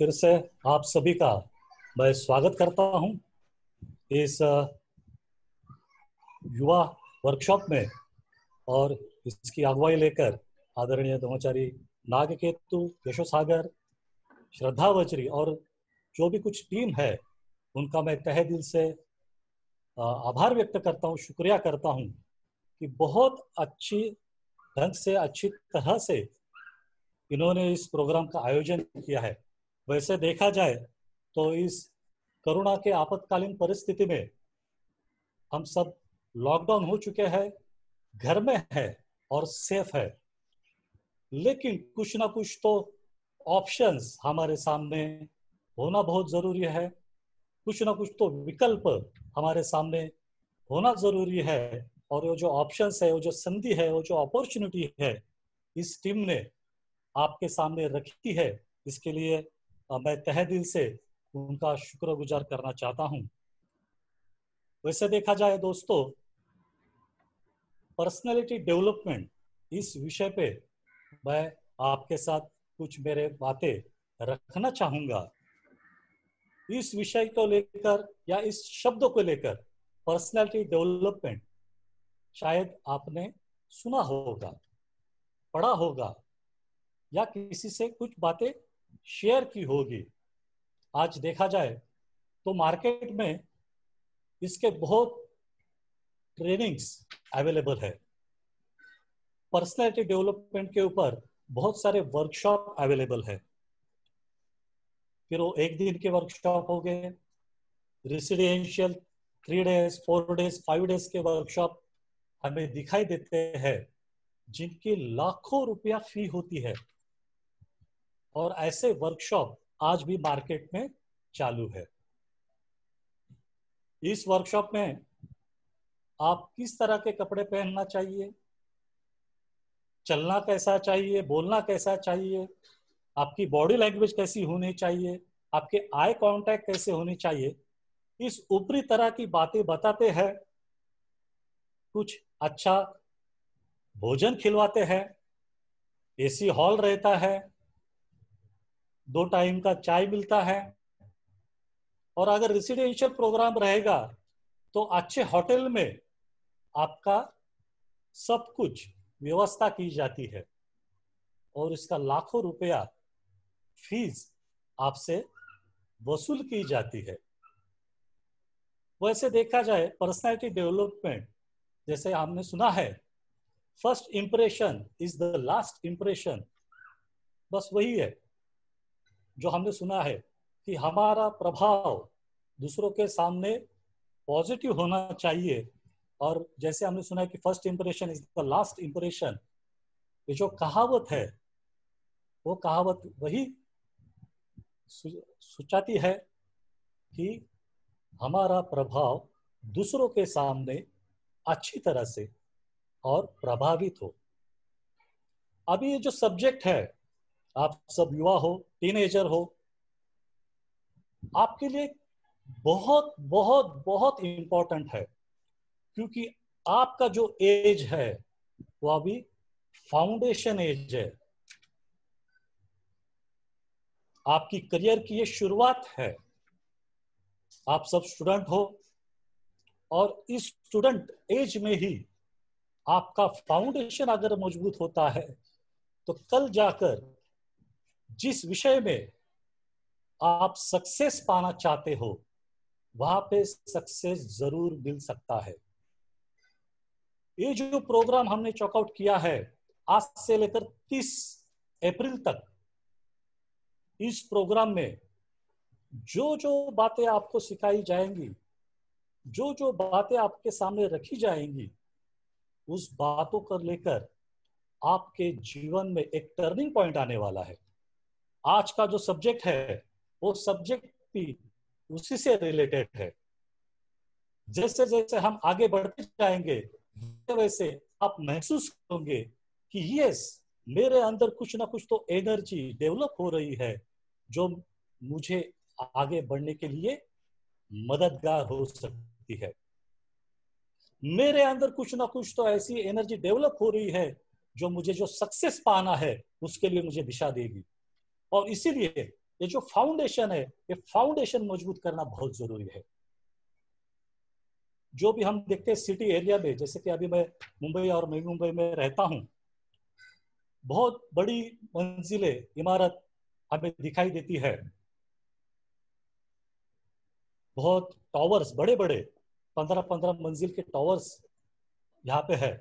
फिर से आप सभी का मैं स्वागत करता हूं इस युवा वर्कशॉप में। और इसकी अगुवाई लेकर आदरणीय ब्रह्मचारी नागकेतु, यशोसागर, श्रद्धा वचरी और जो भी कुछ टीम है उनका मैं तहे दिल से आभार व्यक्त करता हूं, शुक्रिया करता हूं कि बहुत अच्छी ढंग से, अच्छी तरह से इन्होंने इस प्रोग्राम का आयोजन किया है। वैसे देखा जाए तो इस कोरोना के आपातकालीन परिस्थिति में हम सब लॉकडाउन हो चुके हैं, घर में है और सेफ है, लेकिन कुछ ना कुछ तो ऑप्शंस हमारे सामने होना बहुत जरूरी है। कुछ ना कुछ तो विकल्प हमारे सामने होना जरूरी है। और वो जो ऑप्शंस है, वो जो संधि है, वो जो अपॉर्चुनिटी है, इस टीम ने आपके सामने रखी है। इसके लिए मैं तहे दिल से उनका शुक्रगुजार करना चाहता हूं। वैसे देखा जाए दोस्तों, पर्सनालिटी डेवलपमेंट इस विषय पे मैं आपके साथ कुछ मेरे बातें रखना चाहूंगा। इस विषय को लेकर या इस शब्द को लेकर पर्सनालिटी डेवलपमेंट शायद आपने सुना होगा, पढ़ा होगा या किसी से कुछ बातें शेयर की होगी। आज देखा जाए तो मार्केट में इसके बहुत ट्रेनिंग्स अवेलेबल है। पर्सनालिटी डेवलपमेंट के ऊपर बहुत सारे वर्कशॉप अवेलेबल है। फिर वो एक दिन के वर्कशॉप हो गए, रेसिडेंशियल 3 डेज, 4 डेज, 5 डेज के वर्कशॉप हमें दिखाई देते हैं, जिनकी लाखों रुपया फी होती है। और ऐसे वर्कशॉप आज भी मार्केट में चालू है। इस वर्कशॉप में आप किस तरह के कपड़े पहनना चाहिए, चलना कैसा चाहिए, बोलना कैसा चाहिए, आपकी बॉडी लैंग्वेज कैसी होनी चाहिए, आपके आई कांटेक्ट कैसे होनी चाहिए, इस ऊपरी तरह की बातें बताते हैं। कुछ अच्छा भोजन खिलवाते हैं, एसी हॉल रहता है, 2 टाइम का चाय मिलता है। और अगर रेसिडेंशियल प्रोग्राम रहेगा तो अच्छे होटल में आपका सब कुछ व्यवस्था की जाती है और इसका लाखों रुपया फीस आपसे वसूल की जाती है। वैसे देखा जाए पर्सनालिटी डेवलपमेंट, जैसे हमने सुना है, first impression is the last impression. बस वही है जो हमने सुना है कि हमारा प्रभाव दूसरों के सामने पॉजिटिव होना चाहिए। और जैसे हमने सुना है कि first impression is the last impression, ये जो कहावत है वो कहावत वही सुचाती है कि हमारा प्रभाव दूसरों के सामने अच्छी तरह से और प्रभावित हो। अभी ये जो सब्जेक्ट है, आप सब युवा हो, टीनेजर हो, आपके लिए बहुत बहुत बहुत इंपॉर्टेंट है, क्योंकि आपका जो एज है वो अभी फाउंडेशन एज है। आपकी करियर की ये शुरुआत है। आप सब स्टूडेंट हो और इस स्टूडेंट एज में ही आपका फाउंडेशन अगर मजबूत होता है तो कल जाकर जिस विषय में आप सक्सेस पाना चाहते हो वहां पे सक्सेस जरूर मिल सकता है। ये जो प्रोग्राम हमने चॉकआउट किया है आज से लेकर 30 अप्रैल तक, इस प्रोग्राम में जो जो बातें आपको सिखाई जाएंगी, जो जो बातें आपके सामने रखी जाएंगी, उस बातों को लेकर आपके जीवन में एक टर्निंग पॉइंट आने वाला है। आज का जो सब्जेक्ट है वो सब्जेक्ट भी उसी से रिलेटेड है। जैसे जैसे हम आगे बढ़ते जाएंगे वैसे आप महसूस करोगे कि यस, मेरे अंदर कुछ ना कुछ तो एनर्जी डेवलप हो रही है जो मुझे आगे बढ़ने के लिए मददगार हो सकती है। मेरे अंदर कुछ ना कुछ तो ऐसी एनर्जी डेवलप हो रही है जो मुझे जो सक्सेस पाना है उसके लिए मुझे दिशा देगी। और इसीलिए ये जो फाउंडेशन है, ये फाउंडेशन मजबूत करना बहुत जरूरी है। जो भी हम देखते हैं सिटी एरिया में, जैसे कि अभी मैं मुंबई और मैं मुंबई में रहता हूं, बहुत बड़ी मंजिलें इमारत हमें दिखाई देती है, बहुत टावर्स, बड़े बड़े 15-15 मंजिल के टावर्स यहाँ पे है।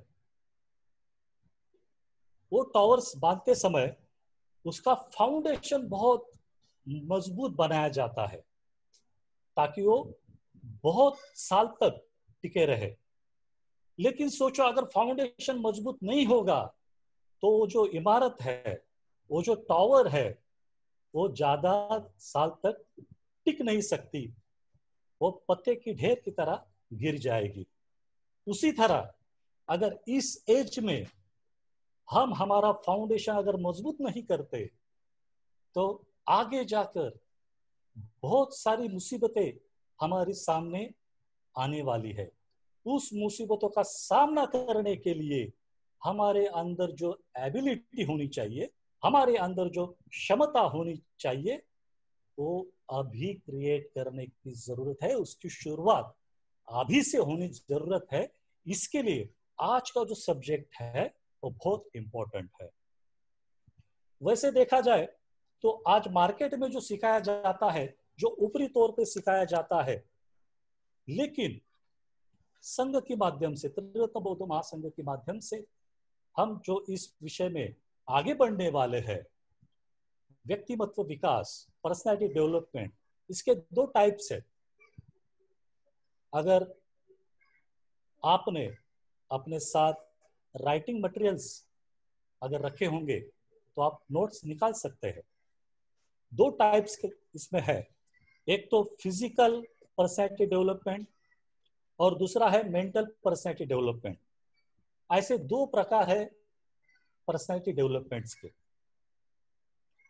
वो टावर्स बांधते समय उसका फाउंडेशन बहुत मजबूत बनाया जाता है ताकि वो बहुत साल तक टिके रहे। लेकिन सोचो अगर फाउंडेशन मजबूत नहीं होगा तो वो जो इमारत है, वो जो टावर है, वो ज्यादा साल तक टिक नहीं सकती, वो पत्ते की ढेर की तरह गिर जाएगी। उसी तरह अगर इस एज में हम हमारा फाउंडेशन अगर मजबूत नहीं करते तो आगे जाकर बहुत सारी मुसीबतें हमारे सामने आने वाली है। उस मुसीबतों का सामना करने के लिए हमारे अंदर जो एबिलिटी होनी चाहिए, हमारे अंदर जो क्षमता होनी चाहिए, वो अभी क्रिएट करने की जरूरत है। उसकी शुरुआत अभी से होनी जरूरत है। इसके लिए आज का जो सब्जेक्ट है वो बहुत इंपॉर्टेंट है। वैसे देखा जाए तो आज मार्केट में जो सिखाया जाता है, जो ऊपरी तौर पे सिखाया जाता है, लेकिन संघ के माध्यम से, त्रिरत्न बौद्ध महासंघ के माध्यम से हम जो इस विषय में आगे बढ़ने वाले हैं, व्यक्तिमत्व विकास, पर्सनालिटी डेवलपमेंट, इसके दो टाइप्स है। अगर आपने अपने साथ राइटिंग मटेरियल्स अगर रखे होंगे तो आप नोट्स निकाल सकते हैं। दो टाइप्स के इसमें है, एक तो फिजिकल पर्सनैलिटी डेवलपमेंट और दूसरा है मेंटल पर्सनैलिटी डेवलपमेंट। ऐसे दो प्रकार है पर्सनैलिटी डेवलपमेंट्स के।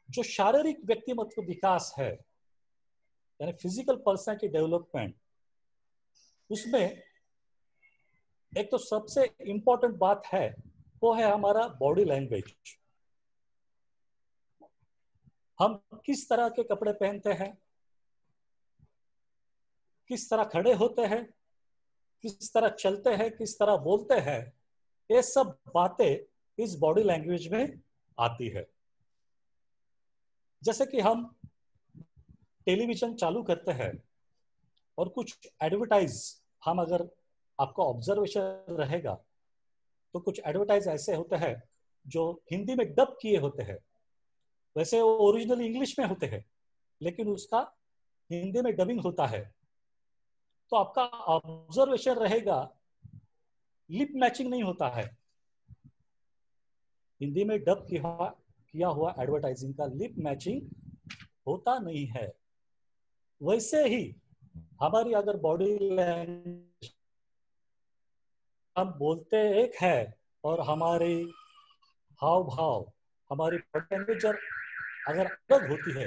जो शारीरिक व्यक्तिमत्व विकास है यानी फिजिकल पर्सनैलिटी डेवलपमेंट, उसमें एक तो सबसे इंपॉर्टेंट बात है वो है हमारा बॉडी लैंग्वेज। हम किस तरह के कपड़े पहनते हैं, किस तरह खड़े होते हैं, किस तरह चलते हैं, किस तरह बोलते हैं, ये सब बातें इस बॉडी लैंग्वेज में आती है। जैसे कि हम टेलीविजन चालू करते हैं और कुछ एडवर्टाइज, हम अगर आपको ऑब्जर्वेशन रहेगा तो कुछ एडवर्टाइज ऐसे होते हैं जो हिंदी में डब किए होते हैं। वैसे वो ओरिजिनल इंग्लिश में होते हैं लेकिन उसका हिंदी में डबिंग होता है। तो आपका ऑब्जर्वेशन रहेगा लिप मैचिंग नहीं होता है। हिंदी में डब किया हुआ एडवर्टाइजिंग का लिप मैचिंग होता नहीं है। वैसे ही हमारी अगर बॉडी लैंग्वेज, हम बोलते एक है और हमारी हाव भाव, हमारी बॉडी लैंग्वेज अगर अलग होती है,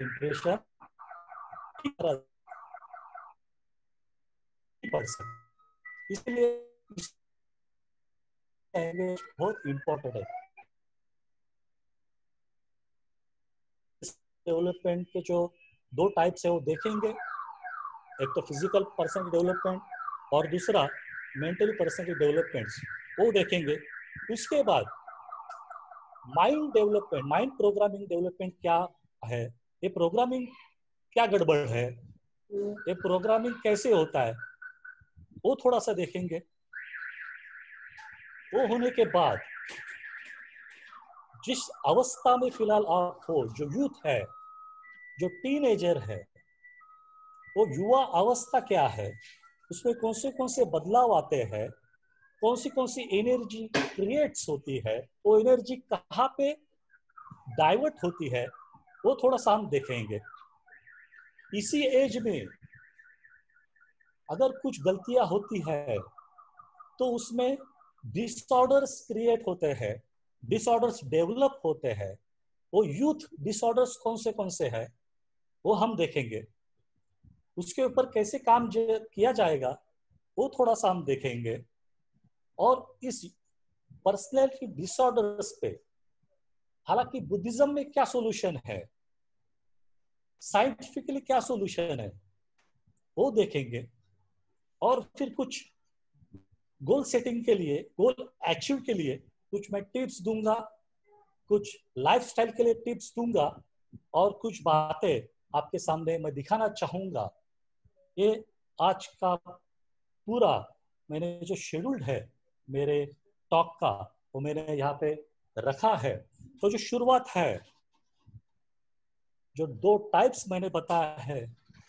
इंप्रेशन पड़ सकती। इसलिए लैंग्वेज बहुत इंपॉर्टेंट है। डेवलपमेंट के जो दो टाइप्स है वो देखेंगे, एक तो फिजिकल पर्सनैलिटी डेवलपमेंट और दूसरा मेंटल पर्सनैलिटी डेवलपमेंट वो देखेंगे। उसके बाद mind development, mind programming development क्या है, ये प्रोग्रामिंग क्या गड़बड़ है, ये प्रोग्रामिंग कैसे होता है, वो थोड़ा सा देखेंगे। वो होने के बाद जिस अवस्था में फिलहाल आप हो, जो यूथ है, जो टीनेजर है, वो युवा अवस्था क्या है, उसमें कौन से बदलाव आते हैं, कौन सी एनर्जी क्रिएट्स होती है, वो एनर्जी कहाँ पे डाइवर्ट होती है, वो थोड़ा सा हम देखेंगे। इसी एज में अगर कुछ गलतियां होती है तो उसमें डिसऑर्डर्स क्रिएट होते हैं, डिसऑर्डर्स डेवलप होते हैं। वो यूथ डिसऑर्डर्स कौन से है वो हम देखेंगे। उसके ऊपर कैसे काम किया जाएगा वो थोड़ा सा हम देखेंगे। और इस पर्सनैलिटी डिसऑर्डर्स पे हालांकि बुद्धिज्म में क्या सॉल्यूशन है, साइंटिफिकली क्या सॉल्यूशन है वो देखेंगे, और फिर कुछ गोल सेटिंग के लिए, गोल अचीव के लिए कुछ मैं टिप्स दूंगा, कुछ लाइफस्टाइल के लिए टिप्स दूंगा, और कुछ बातें आपके सामने मैं दिखाना चाहूंगा। ये आज का पूरा मैंने जो शेड्यूल्ड है मेरे टॉक का, वो मैंने यहाँ पे रखा है। तो जो शुरुआत है, जो दो टाइप्स मैंने बताया है,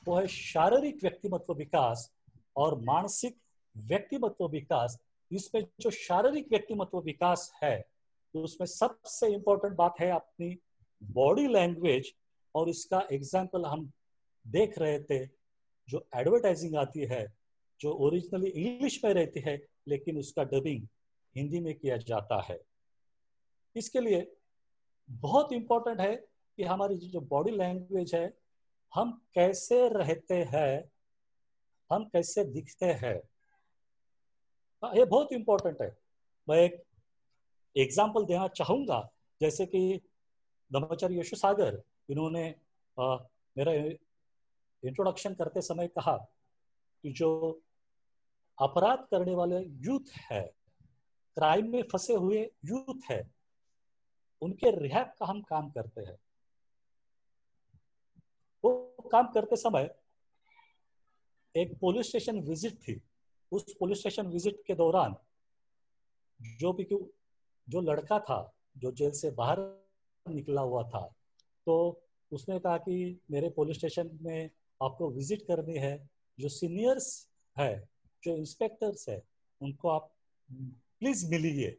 वो है शारीरिक व्यक्तिमत्व विकास और मानसिक व्यक्तिमत्व विकास। इसमें जो शारीरिक व्यक्तिमत्व विकास है, तो उसमें सबसे इंपॉर्टेंट बात है अपनी बॉडी लैंग्वेज। और इसका एग्जाम्पल हम देख रहे थे, जो एडवर्टाइजिंग आती है, जो ओरिजिनली इंग्लिश में रहती है लेकिन उसका डबिंग हिंदी में किया जाता है। इसके लिए बहुत इंपॉर्टेंट है कि हमारी जो बॉडी लैंग्वेज है, हम कैसे रहते हैं, हम कैसे दिखते हैं, ये बहुत इंपॉर्टेंट है। मैं एक एग्जाम्पल देना चाहूंगा। जैसे कि ब्रह्मचारी यशु सागर, इन्होंने मेरा इंट्रोडक्शन करते समय कहा कि जो अपराध करने वाले यूथ है, क्राइम में फंसे हुए यूथ है, उनके रिहैब का हम काम करते हैं। वो काम करते समय एक पुलिस स्टेशन विजिट थी। उस पुलिस स्टेशन विजिट के दौरान जो भी जो लड़का था जो जेल से बाहर निकला हुआ था, तो उसने कहा कि मेरे पुलिस स्टेशन में आपको विजिट करनी है, जो सीनियर्स है, जो इंस्पेक्टर्स है, उनको आप प्लीज मिलिए,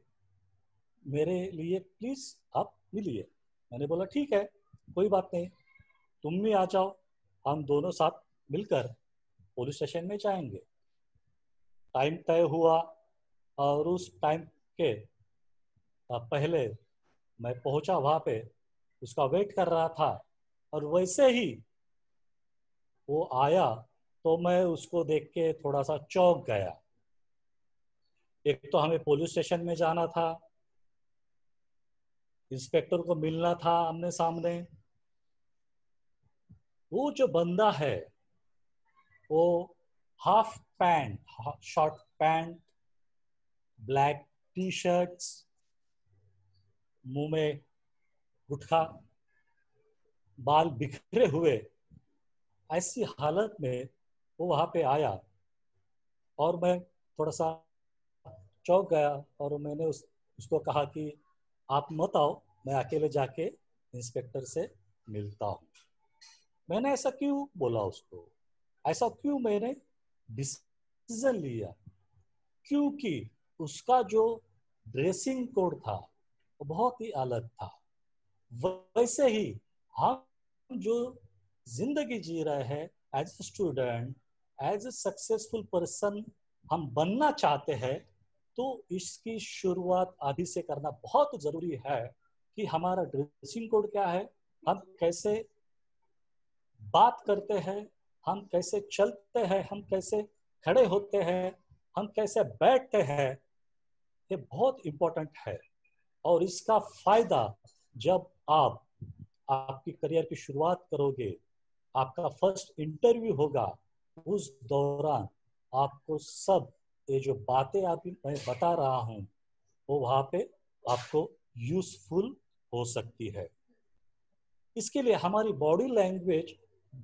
मेरे लिए प्लीज आप मिलिए। मैंने बोला ठीक है, कोई बात नहीं, तुम भी आ जाओ, हम दोनों साथ मिलकर पुलिस स्टेशन में जाएंगे। टाइम तय हुआ, और उस टाइम के पहले मैं पहुंचा वहां पे, उसका वेट कर रहा था, और वैसे ही वो आया तो मैं उसको देख के थोड़ा सा चौंक गया। एक तो हमें पुलिस स्टेशन में जाना था, इंस्पेक्टर को मिलना था आमने सामने। वो जो बंदा है, वो half pant, short pant, black T shirts, मुंह में गुटखा, बाल बिखरे हुए, ऐसी हालत में वो वहां पे आया, और मैं थोड़ा सा चौंक गया। और मैंने उसको कहा कि आप मत आओ, मैं अकेले जाके इंस्पेक्टर से मिलता हूँ। मैंने ऐसा क्यों बोला उसको, ऐसा क्यों मैंने डिसीजन लिया? क्योंकि उसका जो ड्रेसिंग कोड था वो बहुत ही अलग था। वैसे ही हम जो जिंदगी जी रहे हैं as a student, as a successful person हम बनना चाहते हैं, तो इसकी शुरुआत अभी से करना बहुत जरूरी है कि हमारा ड्रेसिंग कोड क्या है, हम कैसे बात करते हैं, हम कैसे चलते हैं, हम कैसे खड़े होते हैं, हम कैसे बैठते हैं, ये बहुत इंपॉर्टेंट है। और इसका फायदा जब आप आपकी करियर की शुरुआत करोगे, आपका फर्स्ट इंटरव्यू होगा, उस दौरान आपको सब ये जो बातें आप मैं बता रहा हूं, वो वहां पे आपको यूजफुल हो सकती है। इसके लिए हमारी बॉडी लैंग्वेज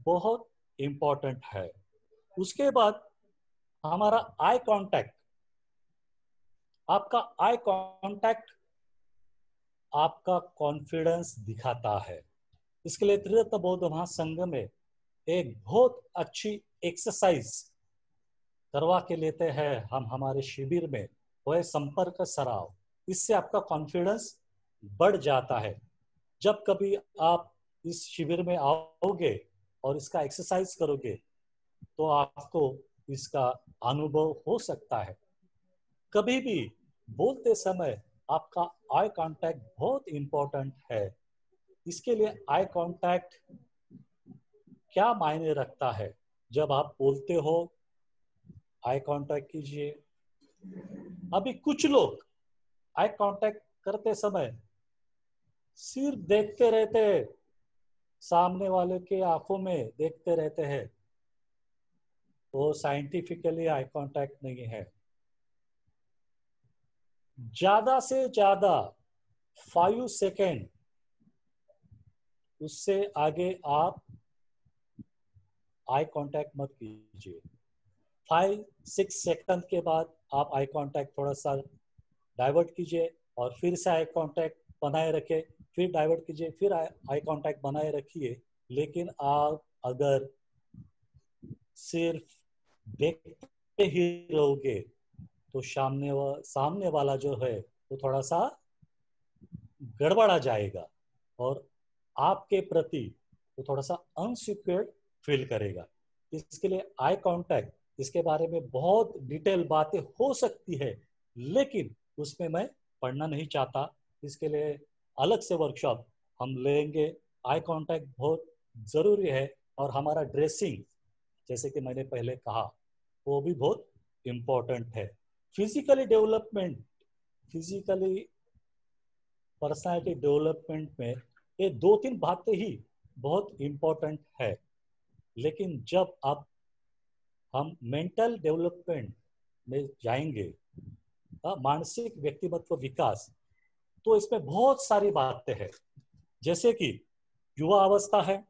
बहुत इंपॉर्टेंट है। उसके बाद हमारा आई कांटेक्ट, आपका आई कांटेक्ट आपका कॉन्फिडेंस दिखाता है। इसके लिए त्रिरत्न बौद्ध महासंघ में एक बहुत अच्छी एक्सरसाइज करवा के लेते हैं हम हमारे शिविर में, वो है संपर्क सराव। इससे आपका कॉन्फिडेंस बढ़ जाता है। जब कभी आप इस शिविर में आओगे और इसका एक्सरसाइज करोगे, तो आपको इसका अनुभव हो सकता है। कभी भी बोलते समय आपका आई कांटेक्ट बहुत इंपॉर्टेंट है। इसके लिए आई कांटेक्ट क्या मायने रखता है? जब आप बोलते हो, आई कांटेक्ट कीजिए। अभी कुछ लोग आई कांटेक्ट करते समय सिर्फ देखते रहते हैं, सामने वाले के आंखों में देखते रहते हैं, वो साइंटिफिकली आई कांटेक्ट नहीं है। ज्यादा से ज्यादा 5 सेकेंड, उससे आगे आप आई कांटेक्ट मत कीजिए। 5-6 सेकंड के बाद आप आई कांटेक्ट थोड़ा सा डाइवर्ट कीजिए और फिर से आई कांटेक्ट बनाए रखें, फिर डाइवर्ट कीजिए, फिर आई कांटेक्ट बनाए रखिए। लेकिन आप अगर सिर्फ देखते ही रहोगे तो सामने वाला जो है वो थोड़ा सा गड़बड़ा जाएगा और आपके प्रति वो थोड़ा सा अनसिक्योर्ड फील करेगा। इसके लिए आई कांटेक्ट, इसके बारे में बहुत डिटेल बातें हो सकती है, लेकिन उसमें मैं पढ़ना नहीं चाहता। इसके लिए अलग से वर्कशॉप हम लेंगे। आई कांटेक्ट बहुत ज़रूरी है और हमारा ड्रेसिंग, जैसे कि मैंने पहले कहा, वो भी बहुत इम्पोर्टेंट है। Physically development, physically personality development में ये 2-3 बातें ही बहुत इम्पोर्टेंट है। लेकिन जब अब हम मेंटल डेवलपमेंट में जाएंगे, मानसिक व्यक्तित्व विकास, तो इसमें बहुत सारी बातें हैं। जैसे कि युवा अवस्था है,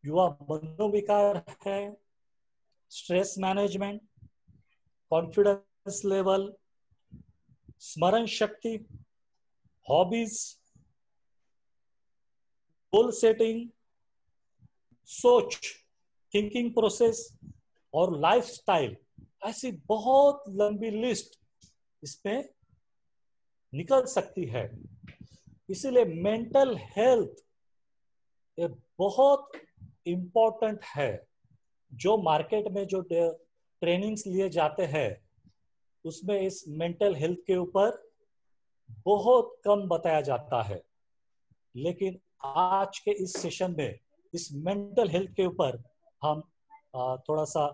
युवा मनोविकार है, स्ट्रेस मैनेजमेंट, कॉन्फिडेंस लेवल, स्मरण शक्ति, हॉबीज, गोल सेटिंग, सोच, थिंकिंग प्रोसेस और लाइफस्टाइल। ऐसी बहुत लंबी लिस्ट इसमें निकल सकती है। इसीलिए मेंटल हेल्थ ये बहुत इम्पोर्टेंट है। जो मार्केट में जो ट्रेनिंग्स लिए जाते हैं उसमें इस मेंटल हेल्थ के ऊपर बहुत कम बताया जाता है। लेकिन आज के इस सेशन में इस मेंटल हेल्थ के ऊपर हम थोड़ा सा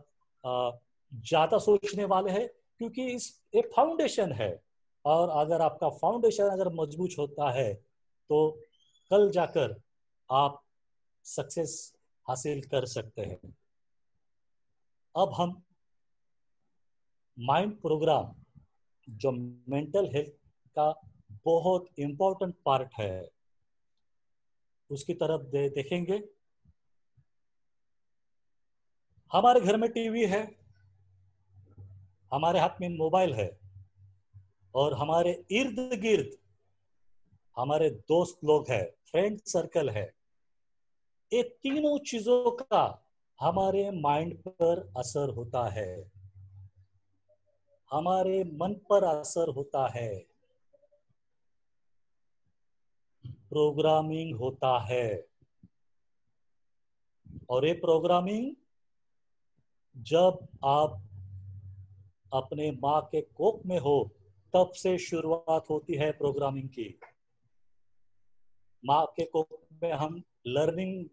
ज्यादा सोचने वाले हैं, क्योंकि इस एक फाउंडेशन है और अगर आपका फाउंडेशन अगर मजबूत होता है तो कल जाकर आप सक्सेस हासिल कर सकते हैं। अब हम माइंड प्रोग्राम, जो मेंटल हेल्थ का बहुत इंपॉर्टेंट पार्ट है, उसकी तरफ देखेंगे। हमारे घर में टीवी है, हमारे हाथ में मोबाइल है और हमारे इर्द गिर्द हमारे दोस्त लोग हैं, फ्रेंड सर्कल है। ये तीनों चीजों का हमारे माइंड पर असर होता है, हमारे मन पर असर होता है, प्रोग्रामिंग होता है। और ये प्रोग्रामिंग जब आप अपने माँ के कोख में हो तब से शुरुआत होती है प्रोग्रामिंग की। माँ के कोख में हम लर्निंग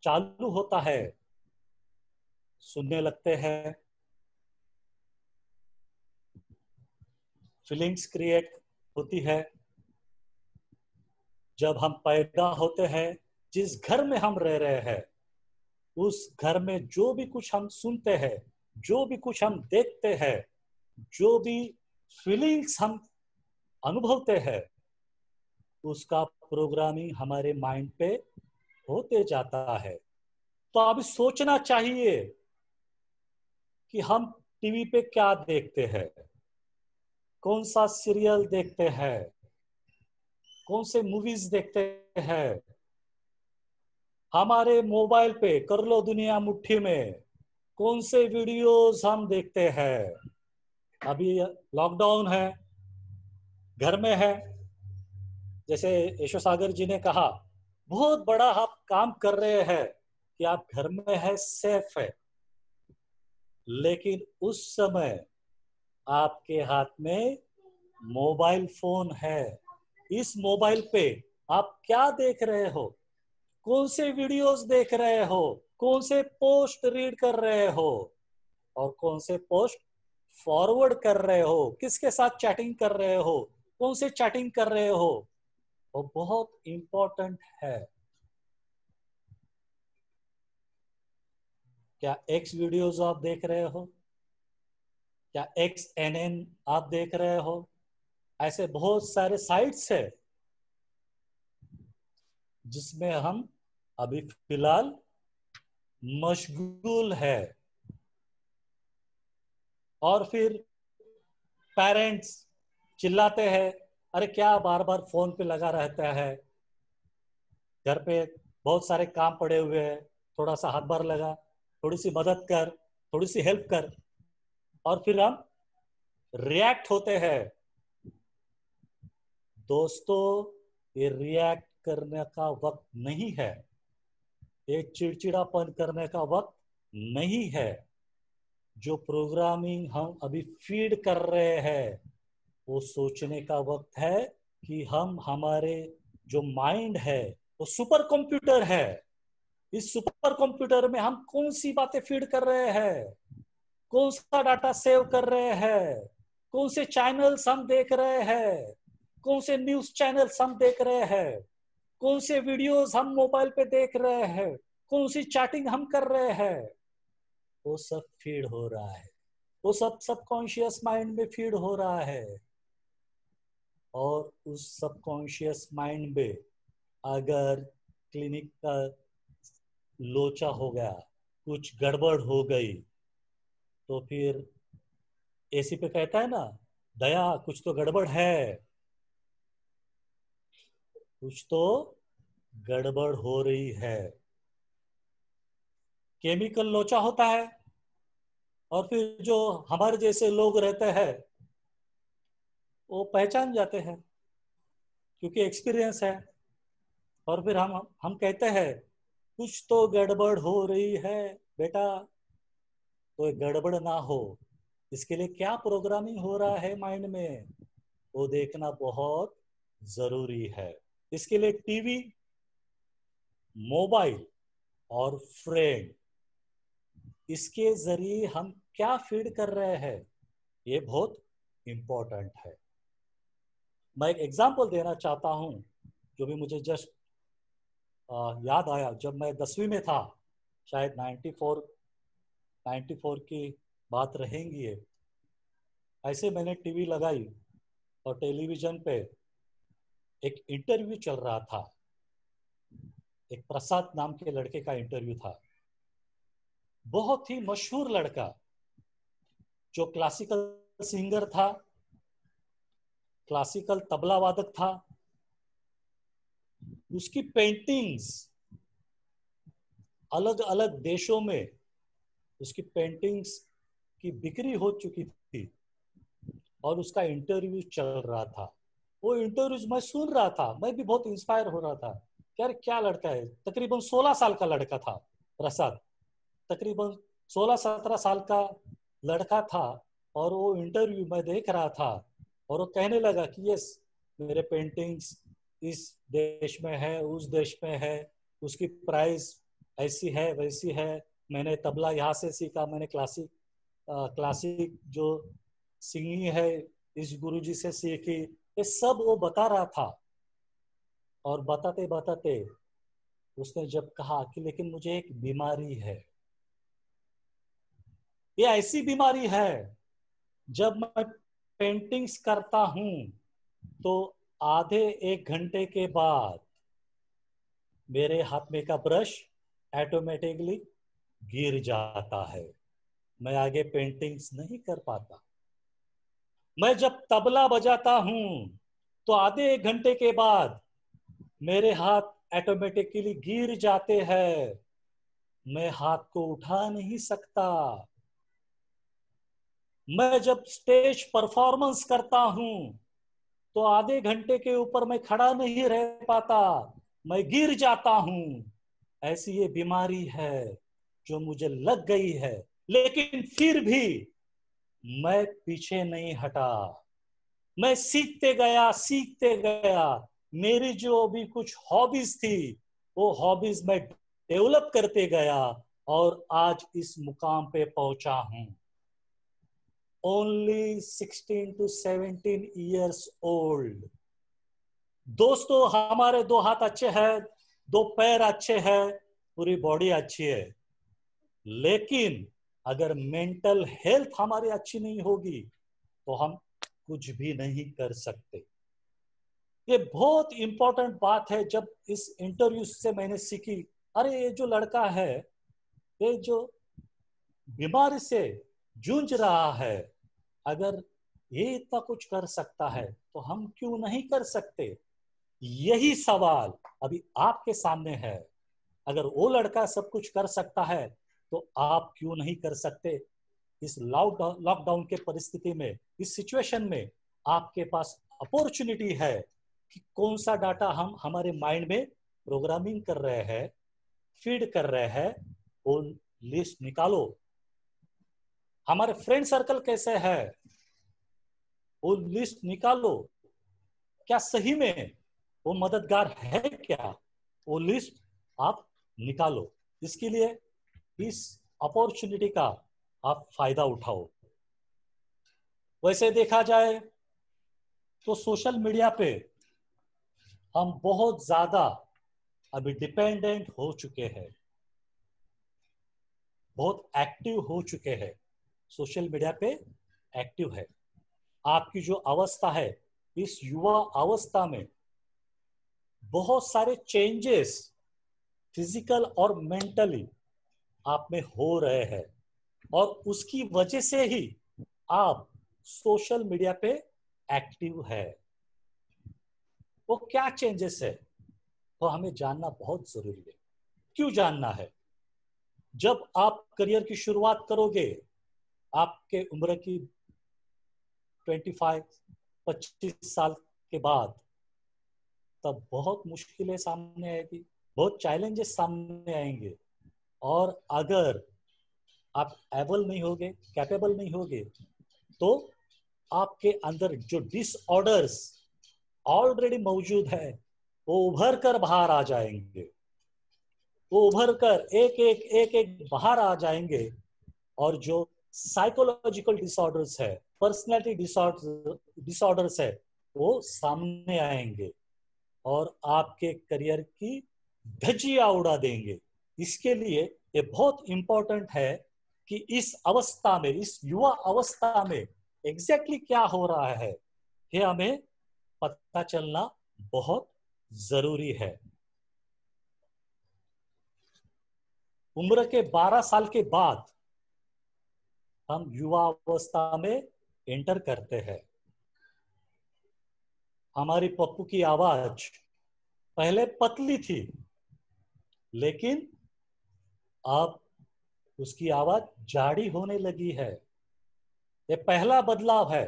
चालू होता है, सुनने लगते हैं, फीलिंग्स क्रिएट होती है। जब हम पैदा होते हैं, जिस घर में हम रह रहे हैं उस घर में जो भी कुछ हम सुनते हैं, जो भी कुछ हम देखते हैं, जो भी फीलिंग्स हम अनुभवते हैं, उसका प्रोग्रामिंग हमारे माइंड पे होते जाता है। तो अभी सोचना चाहिए कि हम टीवी पे क्या देखते हैं, कौन सा सीरियल देखते हैं, कौन से मूवीज देखते हैं। हमारे मोबाइल पे कर लो दुनिया मुट्ठी में कौन से वीडियोस हम देखते हैं। अभी लॉकडाउन है, घर में है, जैसे यशो सागर जी ने कहा, बहुत बड़ा आप काम कर रहे हैं कि आप घर में है, सेफ है, लेकिन उस समय आपके हाथ में मोबाइल फोन है। इस मोबाइल पे आप क्या देख रहे हो, कौन से वीडियोस देख रहे हो, कौन से पोस्ट रीड कर रहे हो और कौन से पोस्ट फॉरवर्ड कर रहे हो, किसके साथ चैटिंग कर रहे हो, कौन से चैटिंग कर रहे हो, वो बहुत इंपॉर्टेंट है। क्या एक्स वीडियोस आप देख रहे हो? क्या XNN आप देख रहे हो? ऐसे बहुत सारे साइट्स है जिसमें हम अभी फिलहाल मशगूल है। और फिर पेरेंट्स चिल्लाते हैं, अरे क्या बार बार फोन पे लगा रहता है, घर पे बहुत सारे काम पड़े हुए हैं, थोड़ा सा हाथ लगा, थोड़ी सी मदद कर, थोड़ी सी हेल्प कर। और फिर हम रिएक्ट होते हैं। दोस्तों, ये रिएक्ट करने का वक्त नहीं है, ये चिड़चिड़ापन करने का वक्त नहीं है। जो प्रोग्रामिंग हम अभी फीड कर रहे हैं वो सोचने का वक्त है कि हम हमारे जो माइंड है वो सुपर कंप्यूटर है। इस सुपर कंप्यूटर में हम कौन सी बातें फीड कर रहे हैं, कौन सा डाटा सेव कर रहे हैं, कौन से चैनल्स हम देख रहे हैं, कौन से न्यूज चैनल्स हम देख रहे हैं, कौन से वीडियोस हम मोबाइल पे देख रहे हैं, कौन सी चैटिंग हम कर रहे हैं, वो सब फीड हो रहा है। वो सब सबकॉन्शियस माइंड में फीड हो रहा है। और उस सबकॉन्शियस माइंड में अगर क्लिनिक का लोचा हो गया, कुछ गड़बड़ हो गई, तो फिर एसी पे कहता है ना, दया कुछ तो गड़बड़ है, कुछ तो गड़बड़ हो रही है। केमिकल लोचा होता है। और फिर जो हमारे जैसे लोग रहते हैं वो पहचान जाते हैं क्योंकि एक्सपीरियंस है। और फिर हम कहते हैं कुछ तो गड़बड़ हो रही है बेटा। तो गड़बड़ ना हो इसके लिए क्या प्रोग्रामिंग हो रहा है माइंड में, वो देखना बहुत जरूरी है। इसके लिए टीवी, मोबाइल और फ्रेंड, इसके जरिए हम क्या फीड कर रहे हैं ये बहुत इंपॉर्टेंट है। मैं एक एग्जांपल देना चाहता हूं जो भी मुझे जस्ट याद आया। जब मैं 10वीं में था, शायद 94 की बात रहेंगी ये, ऐसे मैंने टीवी लगाई और टेलीविजन पे एक इंटरव्यू चल रहा था। एक प्रसाद नाम के लड़के का इंटरव्यू था। बहुत ही मशहूर लड़का जो क्लासिकल सिंगर था, क्लासिकल तबला वादक था। उसकी पेंटिंग्स अलग अलग देशों में, उसकी पेंटिंग्स की बिक्री हो चुकी थी और उसका इंटरव्यू चल रहा था। वो इंटरव्यूज मैं सुन रहा था, मैं भी बहुत इंस्पायर हो रहा था। यार क्या लड़का है, तकरीबन 16 साल का लड़का था प्रसाद, तकरीबन 16-17 साल का लड़का था। और वो इंटरव्यू मैं देख रहा था और वो कहने लगा कि यस, मेरे पेंटिंग्स इस देश में है, उस देश में है, उसकी प्राइस ऐसी है वैसी है, मैंने तबला यहाँ से सीखा, मैंने क्लासिक जो सिंगिंग है इस गुरुजी से सीखी। ये सब वो बता रहा था। और बताते बताते उसने जब कहा कि लेकिन मुझे एक बीमारी है, ये ऐसी बीमारी है, जब मैं पेंटिंग्स करता हूं तो आधे 1 घंटे के बाद मेरे हाथ में का ब्रश ऑटोमेटिकली गिर जाता है, मैं आगे पेंटिंग्स नहीं कर पाता। मैं जब तबला बजाता हूं तो आधे 1 घंटे के बाद मेरे हाथ ऑटोमेटिकली गिर जाते हैं, मैं हाथ को उठा नहीं सकता। मैं जब स्टेज परफॉर्मेंस करता हूं तो आधे घंटे के ऊपर मैं खड़ा नहीं रह पाता, मैं गिर जाता हूं। ऐसी ये बीमारी है जो मुझे लग गई है, लेकिन फिर भी मैं पीछे नहीं हटा। मैं सीखते गया। मेरी जो भी कुछ हॉबीज थी वो हॉबीज मैं डेवलप करते गया और आज इस मुकाम पे पहुंचा हूं। Only 16 to 17 years old। दोस्तों, हमारे 2 हाथ अच्छे हैं, 2 पैर अच्छे हैं, पूरी बॉडी अच्छी है, लेकिन अगर मेंटल हेल्थ हमारी अच्छी नहीं होगी तो हम कुछ भी नहीं कर सकते। ये बहुत इंपॉर्टेंट बात है। जब इस इंटरव्यू से मैंने सीखी, अरे ये जो लड़का है, ये जो बीमारी से जूझ रहा है, अगर ये इतना कुछ कर सकता है तो हम क्यों नहीं कर सकते? यही सवाल अभी आपके सामने है। अगर वो लड़का सब कुछ कर सकता है तो आप क्यों नहीं कर सकते? इस लॉकडाउन के परिस्थिति में, इस सिचुएशन में आपके पास अपॉर्चुनिटी है कि कौन सा डाटा हम हमारे माइंड में प्रोग्रामिंग कर रहे हैं, फीड कर रहे हैं, वो लिस्ट निकालो। हमारे फ्रेंड सर्कल कैसे है, वो लिस्ट निकालो। क्या सही में वो मददगार है क्या? वो लिस्ट आप निकालो। इसके लिए इस अपॉर्चुनिटी का आप फायदा उठाओ। वैसे देखा जाए तो सोशल मीडिया पे हम बहुत ज्यादा अभी डिपेंडेंट हो चुके हैं, बहुत एक्टिव हो चुके हैं, सोशल मीडिया पे एक्टिव है। आपकी जो अवस्था है, इस युवा अवस्था में बहुत सारे चेंजेस फिजिकल और मेंटली आप में हो रहे हैं, और उसकी वजह से ही आप सोशल मीडिया पे एक्टिव है। वो क्या चेंजेस है तो हमें जानना बहुत जरूरी है। क्यों जानना है? जब आप करियर की शुरुआत करोगे, आपके उम्र की 25-25 साल के बाद, तब बहुत मुश्किलें सामने आएगी, बहुत चैलेंजेस सामने आएंगे। और अगर आप एबल नहीं होगे, कैपेबल नहीं होगे, तो आपके अंदर जो डिसऑर्डर्स ऑलरेडी मौजूद है वो उभर कर बाहर आ जाएंगे। वो उभर कर एक एक बाहर आ जाएंगे। और जो साइकोलॉजिकल डिसऑर्डर्स है, पर्सनैलिटी डिसऑर्डर्स है, वो सामने आएंगे और आपके करियर की धज्जियां उड़ा देंगे। इसके लिए ये बहुत इंपॉर्टेंट है कि इस अवस्था में, इस युवा अवस्था में एग्जैक्टली क्या हो रहा है, ये हमें पता चलना बहुत जरूरी है। उम्र के 12 साल के बाद हम युवा अवस्था में एंटर करते हैं। हमारी पप्पू की आवाज पहले पतली थी, लेकिन अब उसकी आवाज जाड़ी होने लगी है। ये पहला बदलाव है।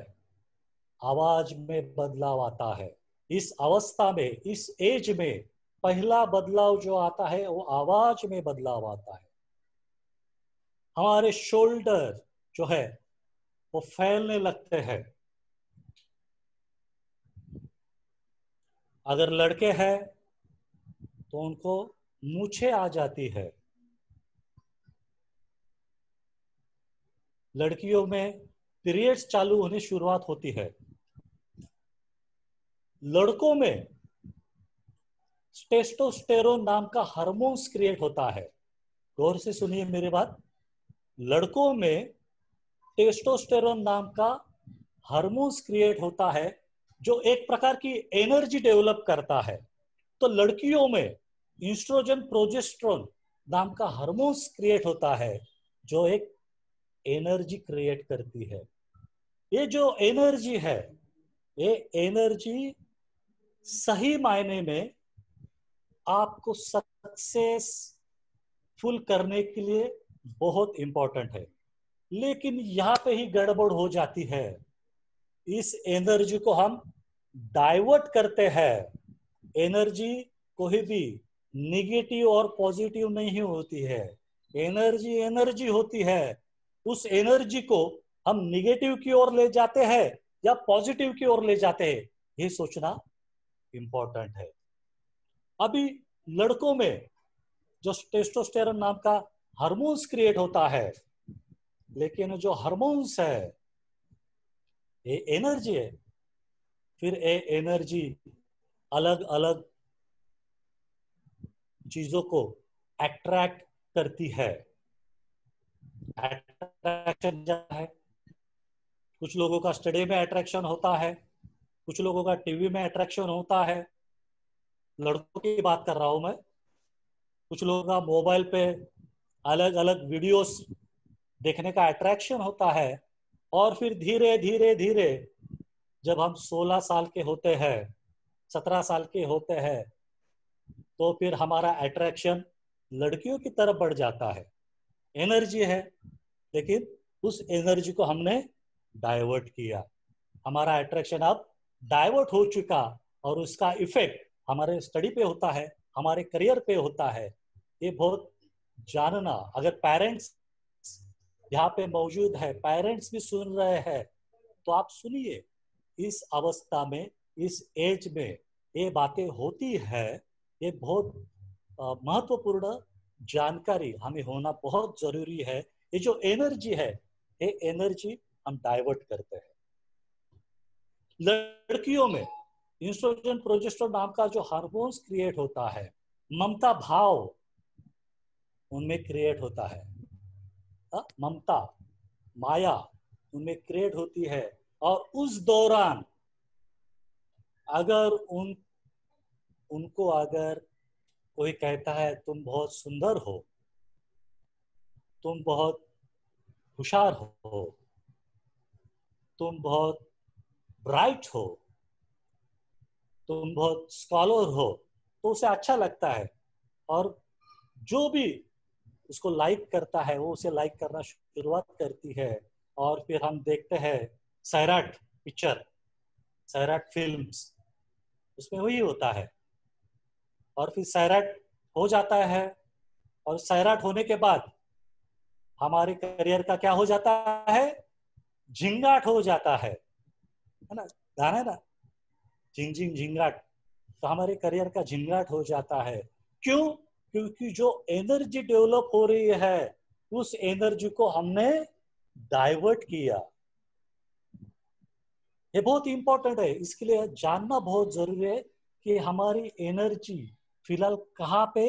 आवाज में बदलाव आता है इस अवस्था में, इस एज में। पहला बदलाव जो आता है वो आवाज में बदलाव आता है। हमारे शोल्डर जो है वो फैलने लगते हैं। अगर लड़के हैं तो उनको मूछें आ जाती है। लड़कियों में पीरियड्स चालू होने शुरुआत होती है। लड़कों में टेस्टोस्टेरोन नाम का हार्मोन्स क्रिएट होता है। गौर से सुनिए मेरी बात। लड़कों में टेस्टोस्टेरोन नाम का हार्मोन्स क्रिएट होता है जो एक प्रकार की एनर्जी डेवलप करता है। तो लड़कियों में इंस्ट्रोजन प्रोजेस्टेरोन नाम का हार्मोन्स क्रिएट होता है जो एक एनर्जी क्रिएट करती है। ये जो एनर्जी है, ये एनर्जी सही मायने में आपको सक्सेसफुल करने के लिए बहुत इंपॉर्टेंट है। लेकिन यहाँ पे ही गड़बड़ हो जाती है। इस एनर्जी को हम डाइवर्ट करते हैं। एनर्जी कोई भी निगेटिव और पॉजिटिव नहीं होती है। एनर्जी एनर्जी होती है। उस एनर्जी को हम निगेटिव की ओर ले जाते हैं या पॉजिटिव की ओर ले जाते हैं, ये सोचना इंपॉर्टेंट है। अभी लड़कों में जो टेस्टोस्टेरोन नाम का हार्मोन्स क्रिएट होता है, लेकिन जो हार्मोन्स है ये एनर्जी है। फिर ये एनर्जी अलग अलग चीजों को अट्रैक्ट करती है। अट्रैक्शन है, कुछ लोगों का स्टडी में अट्रैक्शन होता है, कुछ लोगों का टीवी में अट्रैक्शन होता है, लड़कों की बात कर रहा हूं मैं। कुछ लोगों का मोबाइल पे अलग अलग वीडियोस देखने का अट्रैक्शन होता है। और फिर धीरे धीरे धीरे जब हम 16 साल के होते हैं, 17 साल के होते हैं, तो फिर हमारा अट्रैक्शन लड़कियों की तरफ बढ़ जाता है। एनर्जी है, लेकिन उस एनर्जी को हमने डाइवर्ट किया, हमारा अट्रैक्शन अब डाइवर्ट हो चुका, और उसका इफेक्ट हमारे स्टडी पे होता है, हमारे करियर पे होता है। ये बहुत जानना, अगर पेरेंट्स यहाँ पे मौजूद है, पेरेंट्स भी सुन रहे हैं, तो आप सुनिए। इस अवस्था में, इस एज में ये बातें होती है। ये बहुत महत्वपूर्ण जानकारी हमें होना बहुत जरूरी है। ये जो एनर्जी है, ये एनर्जी हम डाइवर्ट करते हैं। लड़कियों में इंस्ट्रोजन प्रोजेस्टेरोन नाम का जो हार्मोन्स क्रिएट होता है, ममता भाव उनमें क्रिएट होता है। ममता, माया उनमें क्रिएट होती है। और उस दौरान अगर उनको अगर कोई कहता है तुम बहुत सुंदर हो, तुम बहुत होशियार हो, तुम बहुत ब्राइट हो, तुम बहुत स्कॉलर हो, तो उसे अच्छा लगता है। और जो भी उसको लाइक करता है, वो उसे लाइक करना शुरुआत करती है। और फिर हम देखते हैं सैराट पिक्चर, सैराट फिल्म्स, उसमें वही होता है। और फिर सैराट हो जाता है, और सैराट होने के बाद हमारे करियर का क्या हो जाता है? झिंगाट हो जाता है ना? गाना है ना, झिंग झिंग झिंगाट। तो हमारे करियर का झिंगाट हो जाता है। क्यों? क्योंकि जो एनर्जी डेवलप हो रही है, उस एनर्जी को हमने डाइवर्ट किया। ये बहुत इंपॉर्टेंट है, इसके लिए जानना बहुत जरूरी है कि हमारी एनर्जी फिलहाल कहाँ पे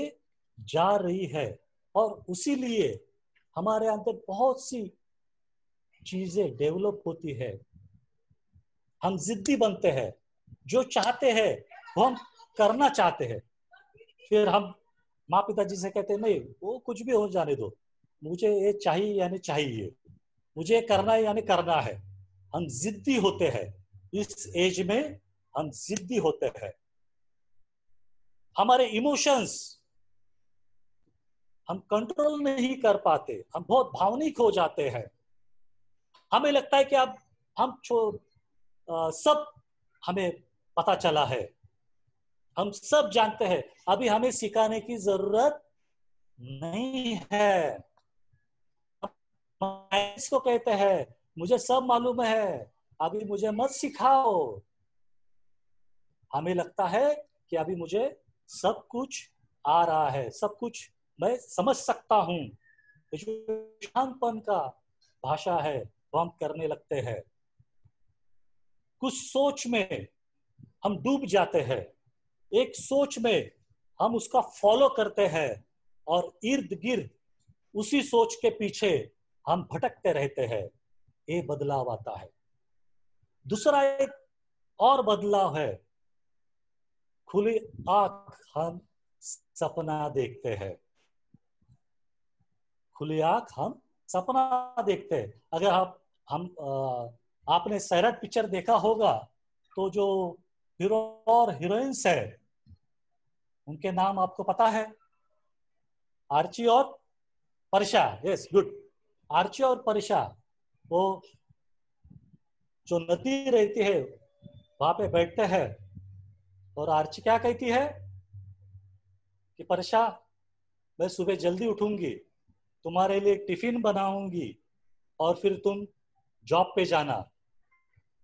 जा रही है। और उसी लिए हमारे अंदर बहुत सी चीजें डेवलप होती है। हम जिद्दी बनते हैं, जो चाहते हैं वो हम करना चाहते हैं। फिर हम माँ पिताजी से कहते हैं नहीं, वो कुछ भी हो जाने दो, मुझे ये चाहिए यानी चाहिए, मुझे करना है यानी करना है। हम जिद्दी होते हैं, इस एज में हम जिद्दी होते हैं। हमारे इमोशंस हम कंट्रोल नहीं कर पाते, हम बहुत भावनिक हो जाते हैं। हमें लगता है कि अब हम सब हमें पता चला है, हम सब जानते हैं, अभी हमें सिखाने की जरूरत नहीं है। इसको कहते हैं मुझे सब मालूम है, अभी मुझे मत सिखाओ। हमें लगता है कि अभी मुझे सब कुछ आ रहा है, सब कुछ मैं समझ सकता हूँ। जो शांतपन का भाषा है वो हम करने लगते हैं। कुछ सोच में हम डूब जाते हैं, एक सोच में हम उसका फॉलो करते हैं, और इर्द गिर्द उसी सोच के पीछे हम भटकते रहते हैं। ये बदलाव आता है। दूसरा एक और बदलाव है, खुली आंख हम सपना देखते हैं। खुली आंख हम सपना देखते हैं। अगर आपने सैराट पिक्चर देखा होगा, तो जो हीरो और हीरोइंस है उनके नाम आपको पता है? आर्ची और परशा। Yes, good. आर्ची और परशा, वो जो नदी रहती है वहां पे बैठते हैं, और आर्ची क्या कहती है कि परशा, मैं सुबह जल्दी उठूंगी, तुम्हारे लिए टिफिन बनाऊंगी, और फिर तुम जॉब पे जाना,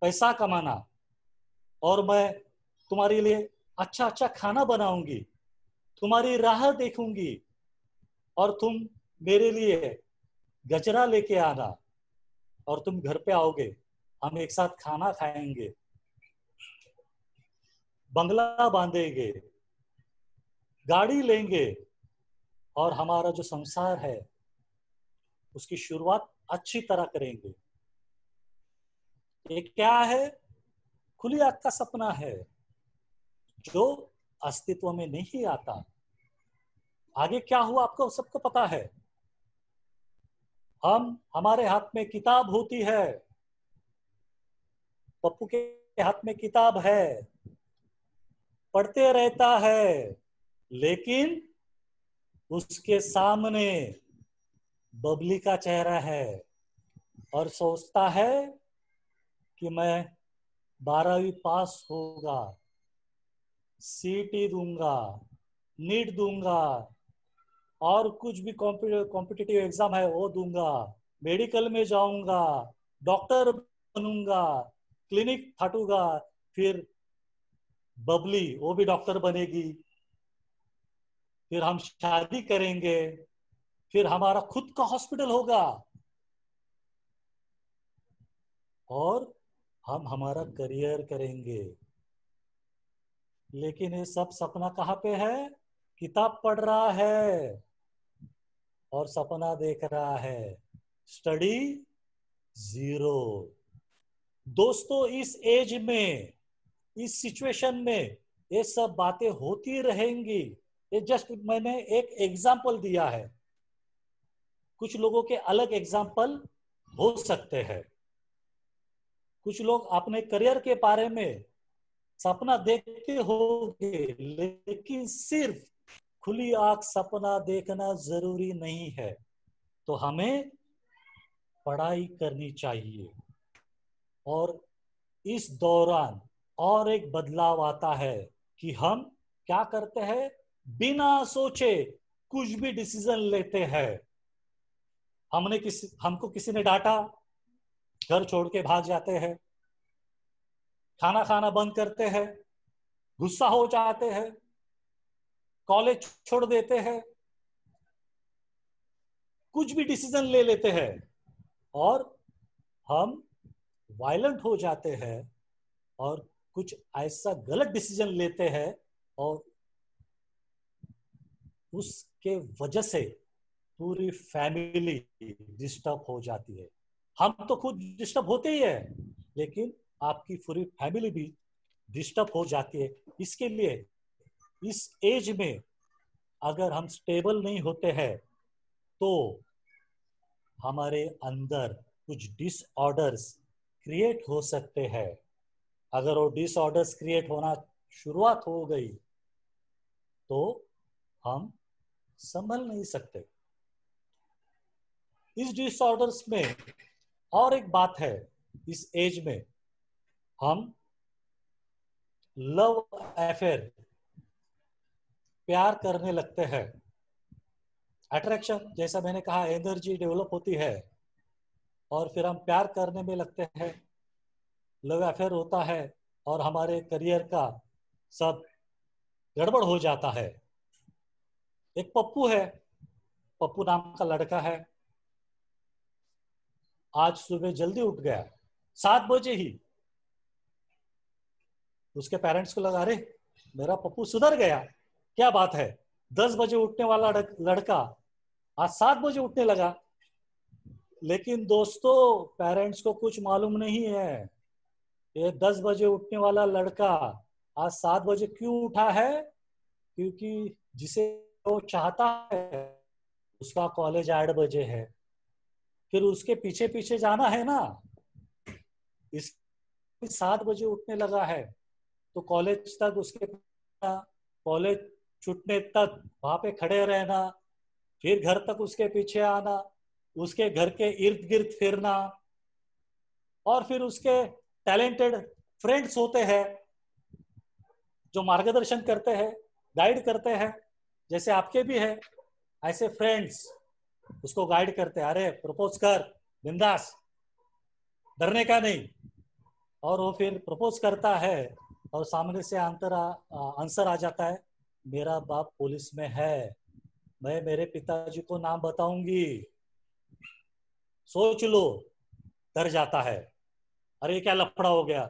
पैसा कमाना, और मैं तुम्हारे लिए अच्छा अच्छा खाना बनाऊंगी, तुम्हारी राह देखूंगी, और तुम मेरे लिए गजरा लेके आना, और तुम घर पे आओगे, हम एक साथ खाना खाएंगे, बंगला बांधेंगे, गाड़ी लेंगे, और हमारा जो संसार है उसकी शुरुआत अच्छी तरह करेंगे। ये क्या है? खुली आंख का सपना है जो अस्तित्व में नहीं आता। आगे क्या हुआ आपको सबको पता है। हमारे हाथ में किताब होती है, पप्पू के हाथ में किताब है, पढ़ते रहता है, लेकिन उसके सामने बबली का चेहरा है और सोचता है कि मैं 12वीं पास होगा, सीटी दूंगा, नीट दूंगा, और कुछ भी कॉम्पिटिटिव एग्जाम है वो दूंगा, मेडिकल में जाऊंगा, डॉक्टर बनूंगा, क्लिनिक फाटूंगा, फिर बबली वो भी डॉक्टर बनेगी, फिर हम शादी करेंगे, फिर हमारा खुद का हॉस्पिटल होगा और हम हमारा करियर करेंगे। लेकिन ये सब सपना कहाँ पे है? किताब पढ़ रहा है और सपना देख रहा है, स्टडी जीरो। दोस्तों, इस एज में, इस सिचुएशन में ये सब बातें होती रहेंगी। ये जस्ट मैंने एक एग्जाम्पल दिया है, कुछ लोगों के अलग एग्जाम्पल हो सकते हैं। कुछ लोग अपने करियर के बारे में सपना देखते होंगे, लेकिन सिर्फ खुली आंख सपना देखना जरूरी नहीं है। तो हमें पढ़ाई करनी चाहिए और इस दौरान और एक बदलाव आता है कि हम क्या करते हैं, बिना सोचे कुछ भी डिसीजन लेते हैं। हमको किसी ने डांटा, घर छोड़ के भाग जाते हैं, खाना खाना बंद करते हैं, गुस्सा हो जाते हैं, कॉलेज छोड़ देते हैं, कुछ भी डिसीजन ले लेते हैं और हम वायलेंट हो जाते हैं और कुछ ऐसा गलत डिसीजन लेते हैं और उसके वजह से पूरी फैमिली डिस्टर्ब हो जाती है। हम तो खुद डिस्टर्ब होते ही है, लेकिन आपकी पूरी फैमिली भी डिस्टर्ब हो जाती है। इसके लिए इस एज में अगर हम स्टेबल नहीं होते हैं तो हमारे अंदर कुछ डिसऑर्डर्स क्रिएट हो सकते हैं। अगर वो डिसऑर्डर्स क्रिएट होना शुरुआत हो गई तो हम संभल नहीं सकते। इस डिसऑर्डर्स में और एक बात है, इस एज में हम लव अफेयर, प्यार करने लगते हैं। अट्रैक्शन, जैसा मैंने कहा, एनर्जी डेवलप होती है और फिर हम प्यार करने में लगते हैं, लव अफेयर होता है और हमारे करियर का सब गड़बड़ हो जाता है। एक पप्पू है, पप्पू नाम का लड़का है। आज सुबह जल्दी उठ गया, 7 बजे ही। उसके पेरेंट्स को लगा, अरे मेरा पप्पू सुधर गया, क्या बात है, 10 बजे उठने वाला लड़का आज 7 बजे उठने लगा। लेकिन दोस्तों, पेरेंट्स को कुछ मालूम नहीं है, ये 10 बजे उठने वाला लड़का आज 7 बजे क्यों उठा है? क्योंकि जिसे वो चाहता है उसका कॉलेज 8 बजे है, फिर उसके पीछे पीछे जाना है ना। इस 7 बजे उठने लगा है तो कॉलेज तक उसके, कॉलेज छूटने तक वहां पे खड़े रहना, फिर घर तक उसके पीछे आना, उसके घर के इर्द गिर्द फिरना, और फिर उसके टैलेंटेड फ्रेंड्स होते हैं जो मार्गदर्शन करते हैं, गाइड करते हैं, जैसे आपके भी है ऐसे फ्रेंड्स, उसको गाइड करते हैं, अरे प्रपोज कर, बिंदास, डरने का नहीं। और वो फिर प्रपोज करता है और सामने से आंसर आ जाता है, मेरा बाप पुलिस में है, मैं मेरे पिताजी को नाम बताऊंगी। सोच लो, डर जाता है, अरे क्या लफड़ा हो गया,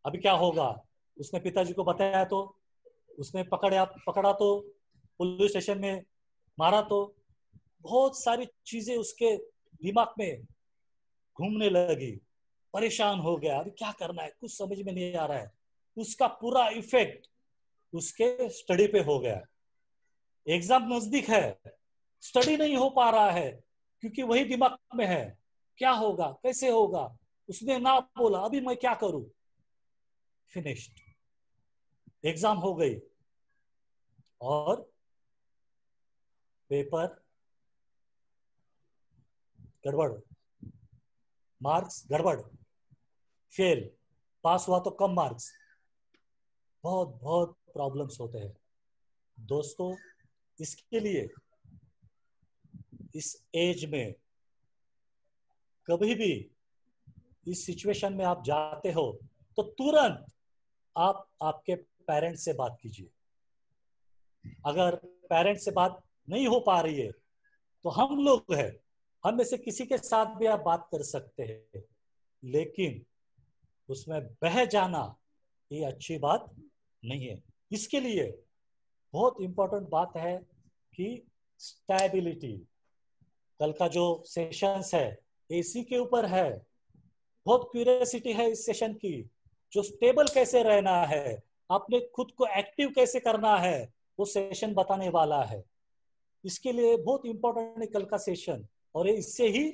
अभी क्या होगा। उसने पिताजी को बताया तो, उसने पकड़ा तो, पुलिस स्टेशन में मारा तो, बहुत सारी चीजें उसके दिमाग में घूमने लगी, परेशान हो गया, अभी क्या करना है कुछ समझ में नहीं आ रहा है। उसका पूरा इफेक्ट उसके स्टडी पे हो गया। एग्जाम नजदीक है, स्टडी नहीं हो पा रहा है क्योंकि वही दिमाग में है, क्या होगा कैसे होगा। उसने ना बोला अभी मैं क्या करूं, फिनिश्ड, एग्जाम हो गई और पेपर गड़बड़, मार्क्स गड़बड़, फेल, पास हुआ तो कम मार्क्स। बहुत बहुत प्रॉब्लम्स होते हैं दोस्तों। इसके लिए इस एज में कभी भी इस सिचुएशन में आप जाते हो तो तुरंत आप आपके पेरेंट्स से बात कीजिए। अगर पेरेंट्स से बात नहीं हो पा रही है तो हम लोग हैं, हम में से किसी के साथ भी आप बात कर सकते हैं, लेकिन उसमें बह जाना ये अच्छी बात नहीं है। इसके लिए बहुत इंपॉर्टेंट बात है कि स्टेबिलिटी। कल का जो सेशंस है इसी के ऊपर है। बहुत क्यूरियोसिटी है इस सेशन की, जो स्टेबल कैसे रहना है, आपने खुद को एक्टिव कैसे करना है, वो सेशन बताने वाला है। इसके लिए बहुत इंपॉर्टेंट है कल का सेशन, और ये इससे ही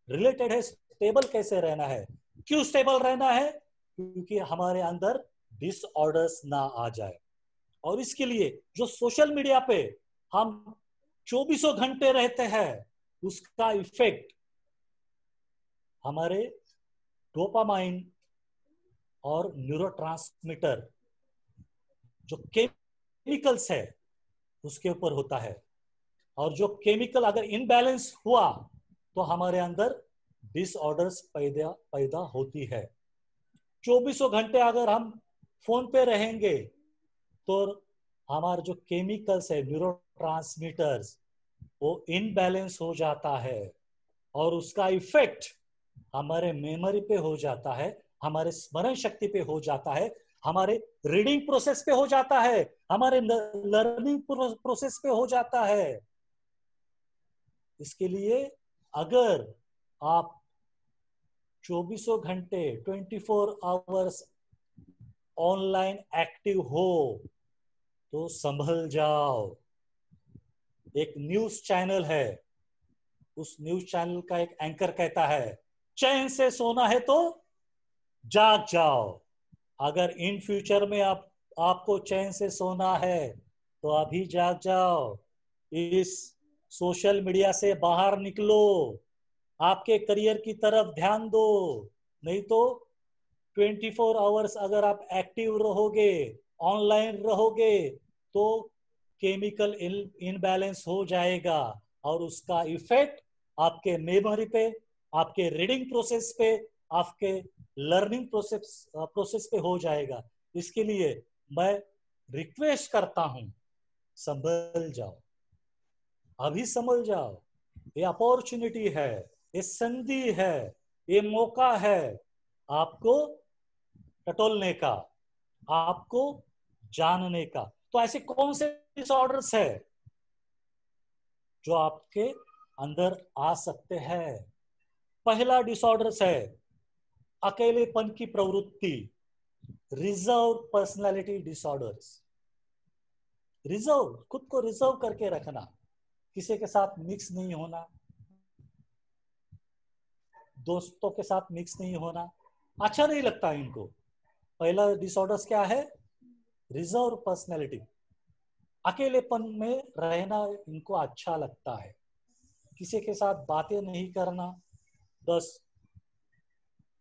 रिलेटेड है, स्टेबल कैसे रहना है। क्यों स्टेबल रहना है? क्योंकि हमारे अंदर डिसऑर्डर्स ना आ जाए। और इसके लिए जो सोशल मीडिया पे हम 24 घंटे रहते हैं, उसका इफेक्ट हमारे डोपामाइन और न्यूरोट्रांसमीटर जो केमिकल्स है उसके ऊपर होता है। और जो केमिकल अगर इनबैलेंस हुआ तो हमारे अंदर डिसऑर्डर्स पैदा पैदा होती है। 24 घंटे अगर हम फोन पे रहेंगे तो हमारे जो केमिकल्स है, न्यूरोट्रांसमीटर्स, वो इनबैलेंस हो जाता है और उसका इफेक्ट हमारे मेमोरी पे हो जाता है, हमारे स्मरण शक्ति पे हो जाता है, हमारे रीडिंग प्रोसेस पे हो जाता है, हमारे लर्निंग प्रोसेस पे हो जाता है। इसके लिए अगर आप 24 घंटे 24 आवर्स ऑनलाइन एक्टिव हो तो संभल जाओ। एक न्यूज चैनल है, उस न्यूज चैनल का एक एंकर कहता है चैन से सोना है तो जाग जाओ। अगर इन फ्यूचर में आपको चैन से सोना है तो अभी जाग जाओ। इस सोशल मीडिया से बाहर निकलो, आपके करियर की तरफ ध्यान दो। नहीं तो 24 आवर्स अगर आप एक्टिव रहोगे, ऑनलाइन रहोगे, तो केमिकल इनबैलेंस हो जाएगा और उसका इफेक्ट आपके मेमोरी पे, आपके रीडिंग प्रोसेस पे, आपके लर्निंग प्रोसेस पे हो जाएगा। इसके लिए मैं रिक्वेस्ट करता हूं, संभल जाओ, अभी संभल जाओ। ये अपॉर्चुनिटी है, ये संधि है, ये मौका है आपको टटोलने का, आपको जानने का। तो ऐसे कौन से डिसऑर्डर्स है जो आपके अंदर आ सकते हैं? पहला डिसऑर्डर्स है अकेलेपन की प्रवृत्ति, रिजर्व पर्सनालिटी डिसऑर्डर्स। रिजर्व, खुद को रिजर्व करके रखना, किसी के साथ मिक्स नहीं होना, दोस्तों के साथ मिक्स नहीं होना, अच्छा नहीं लगता इनको। पहला डिसऑर्डर्स क्या है? Reserve personality. अकेलेपन में रहना इनको अच्छा लगता है, किसी के साथ बातें नहीं करना, बस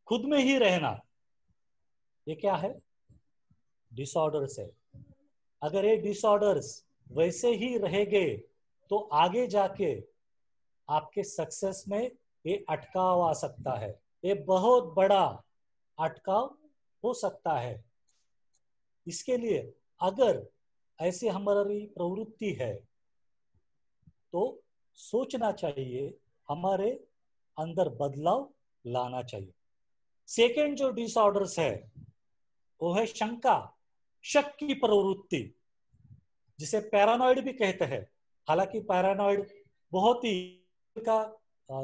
खुद में ही रहना। ये क्या है? डिसऑर्डर्स है। अगर ये डिसऑर्डर्स वैसे ही रहेंगे तो आगे जाके आपके सक्सेस में ये अटकाव आ सकता है, ये बहुत बड़ा अटकाव हो सकता है। इसके लिए अगर ऐसी हमारी प्रवृत्ति है तो सोचना चाहिए, हमारे अंदर बदलाव लाना चाहिए। सेकेंड जो डिसऑर्डर्स है वो है शंका, शक की प्रवृत्ति, जिसे पैरानॉइड भी कहते हैं। हालांकि पैरानॉइड बहुत ही का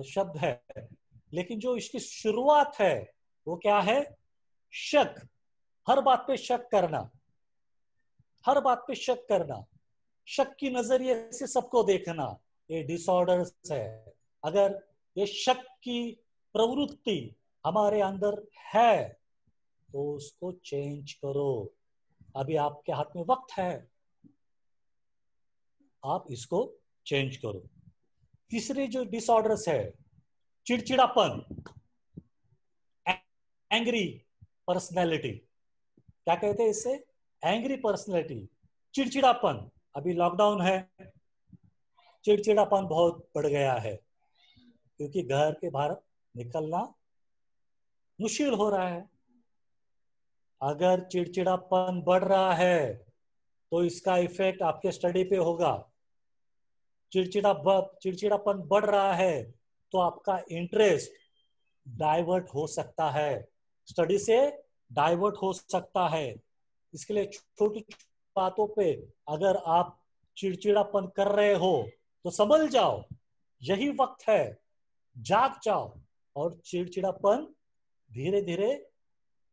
शब्द है, लेकिन जो इसकी शुरुआत है वो क्या है? शक। हर बात पे शक करना, हर बात पे शक करना, शक की नजरिए से सबको देखना, ये डिसऑर्डर्स है। अगर ये शक की प्रवृत्ति हमारे अंदर है तो उसको चेंज करो। अभी आपके हाथ में वक्त है, आप इसको चेंज करो। तीसरे जो डिसऑर्डर्स है, चिड़चिड़ापन, एंग्री पर्सनैलिटी। क्या कहते हैं इससे? एंग्री पर्सनैलिटी, चिड़चिड़ापन। अभी लॉकडाउन है, चिड़चिड़ापन बहुत बढ़ गया है क्योंकि घर के बाहर निकलना मुश्किल हो रहा है। अगर चिड़चिड़ापन बढ़ रहा है तो इसका इफेक्ट आपके स्टडी पे होगा। चिड़चिड़ापन बढ़ रहा है तो आपका इंटरेस्ट डाइवर्ट हो सकता है, स्टडी से डाइवर्ट हो सकता है। इसके लिए छोटी बातों पे अगर आप चिड़चिड़ापन कर रहे हो तो समझ जाओ यही वक्त है, जाग जाओ और चिड़चिड़ापन धीरे धीरे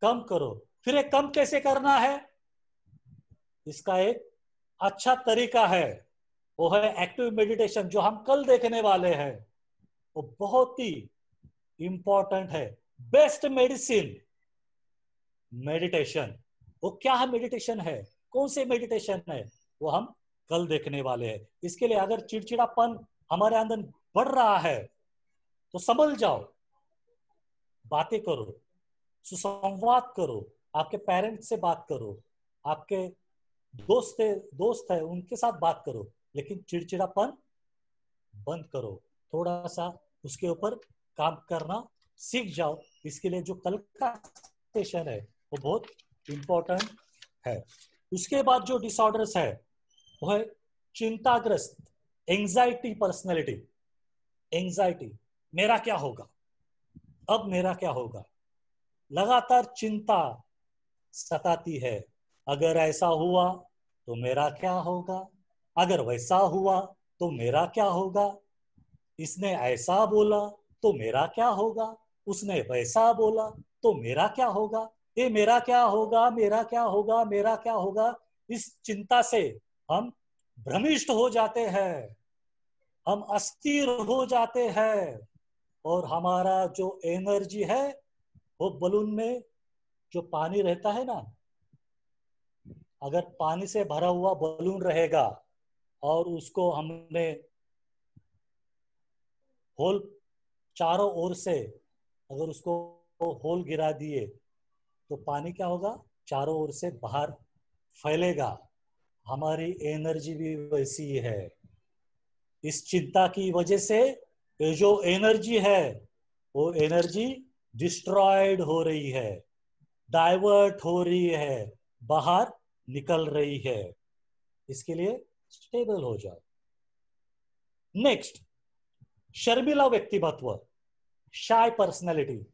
कम करो। फिर एक कम कैसे करना है? इसका एक अच्छा तरीका है, वो है एक्टिव मेडिटेशन, जो हम कल देखने वाले हैं। वो बहुत ही इंपॉर्टेंट है। Best medicine meditation. वो क्या है मेडिटेशन है, कौन से मेडिटेशन है, वो हम कल देखने वाले हैं। इसके लिए अगर चिड़चिड़ापन हमारे अंदर बढ़ रहा है तो समझ जाओ, बातें करो, सुसंवाद करो, आपके पेरेंट्स से बात करो, आपके दोस्त है उनके साथ बात करो, लेकिन चिड़चिड़ापन बंद करो। थोड़ा सा उसके ऊपर काम करना सीख जाओ। इसके लिए जो कल का सेशन है वो बहुत इंपॉर्टेंट है। उसके बाद जो डिसऑर्डर्स है वो है चिंताग्रस्त, एंजाइटी पर्सनैलिटी। एंजाइटी, मेरा क्या होगा, अब मेरा क्या होगा, लगातार चिंता सताती है। अगर ऐसा हुआ तो मेरा क्या होगा, अगर वैसा हुआ तो मेरा क्या होगा, इसने ऐसा बोला तो मेरा क्या होगा, उसने वैसा बोला तो मेरा क्या होगा, ये मेरा क्या होगा, मेरा क्या होगा, मेरा क्या होगा। इस चिंता से हम भ्रमिष्ट हो जाते हैं, हम अस्थिर हो जाते हैं और हमारा जो एनर्जी है वो बलून में जो पानी रहता है ना, अगर पानी से भरा हुआ बलून रहेगा और उसको हमने होल चारों ओर से अगर उसको होल गिरा दिए तो पानी क्या होगा, चारों ओर से बाहर फैलेगा। हमारी एनर्जी भी वैसी है। इस चिंता की वजह से ये जो एनर्जी है वो एनर्जी डिस्ट्रॉयड हो रही है, डाइवर्ट हो रही है, बाहर निकल रही है। इसके लिए स्टेबल हो जाओ। नेक्स्ट, शर्मिला व्यक्तिमत्व, शाय पर्सनैलिटी।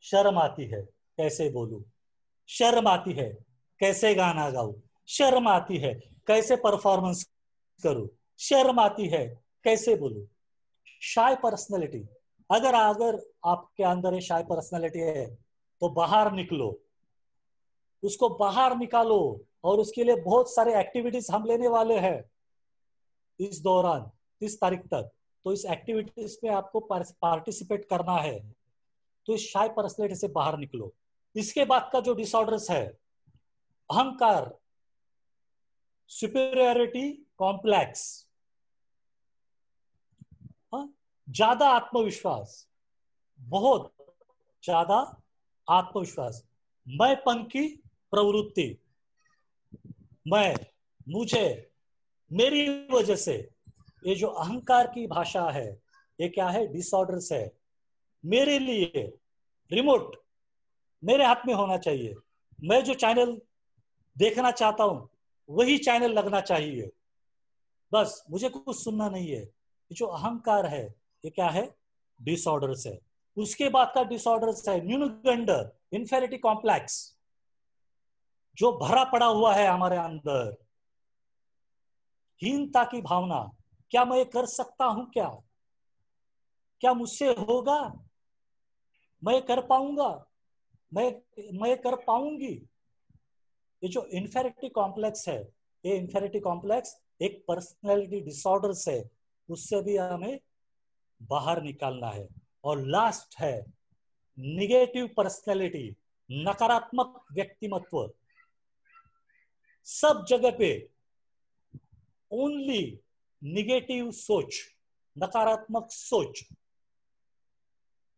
शर्म आती है कैसे बोलूं, शर्म आती है कैसे गाना गाऊं, शर्म आती है कैसे परफॉर्मेंस करूं, शर्म आती है कैसे बोलूं। शाय पर्सनैलिटी, अगर अगर आपके अंदर शाय पर्सनैलिटी है तो बाहर निकलो, उसको बाहर निकालो। और उसके लिए बहुत सारे एक्टिविटीज हम लेने वाले हैं इस दौरान 30 तारीख तक। तो इस एक्टिविटीज में आपको पार्टिसिपेट करना है। तो इस शाय पर्सनैलिटी से बाहर निकलो। इसके बाद का जो डिसऑर्डर्स है, अहंकार, सुपीरियरिटी कॉम्प्लेक्स, ज्यादा आत्मविश्वास, बहुत ज्यादा आत्मविश्वास, मैंपन की प्रवृत्ति, मैं, मुझे, मेरी वजह से, ये जो अहंकार की भाषा है ये क्या है, डिसऑर्डर्स है। मेरे लिए रिमोट मेरे हाथ में होना चाहिए, मैं जो चैनल देखना चाहता हूं वही चैनल लगना चाहिए, बस मुझे कुछ सुनना नहीं है। ये जो अहंकार है ये क्या है, डिसऑर्डर्स है। उसके बाद का डिसऑर्डर्स है न्यूनगंड, इंफेरिटी कॉम्प्लेक्स, जो भरा पड़ा हुआ है हमारे अंदर, हीनता की भावना, क्या मैं ये कर सकता हूं क्या, क्या मुझसे होगा? मैं कर पाऊंगा? मैं कर पाऊंगी? ये जो इन्फेरिटी कॉम्प्लेक्स है, ये इन्फेरिटी कॉम्प्लेक्स एक पर्सनैलिटी डिसऑर्डर से, उससे भी हमें बाहर निकालना है। और लास्ट है निगेटिव पर्सनैलिटी, नकारात्मक व्यक्तिमत्व। सब जगह पे ओनली निगेटिव सोच, नकारात्मक सोच।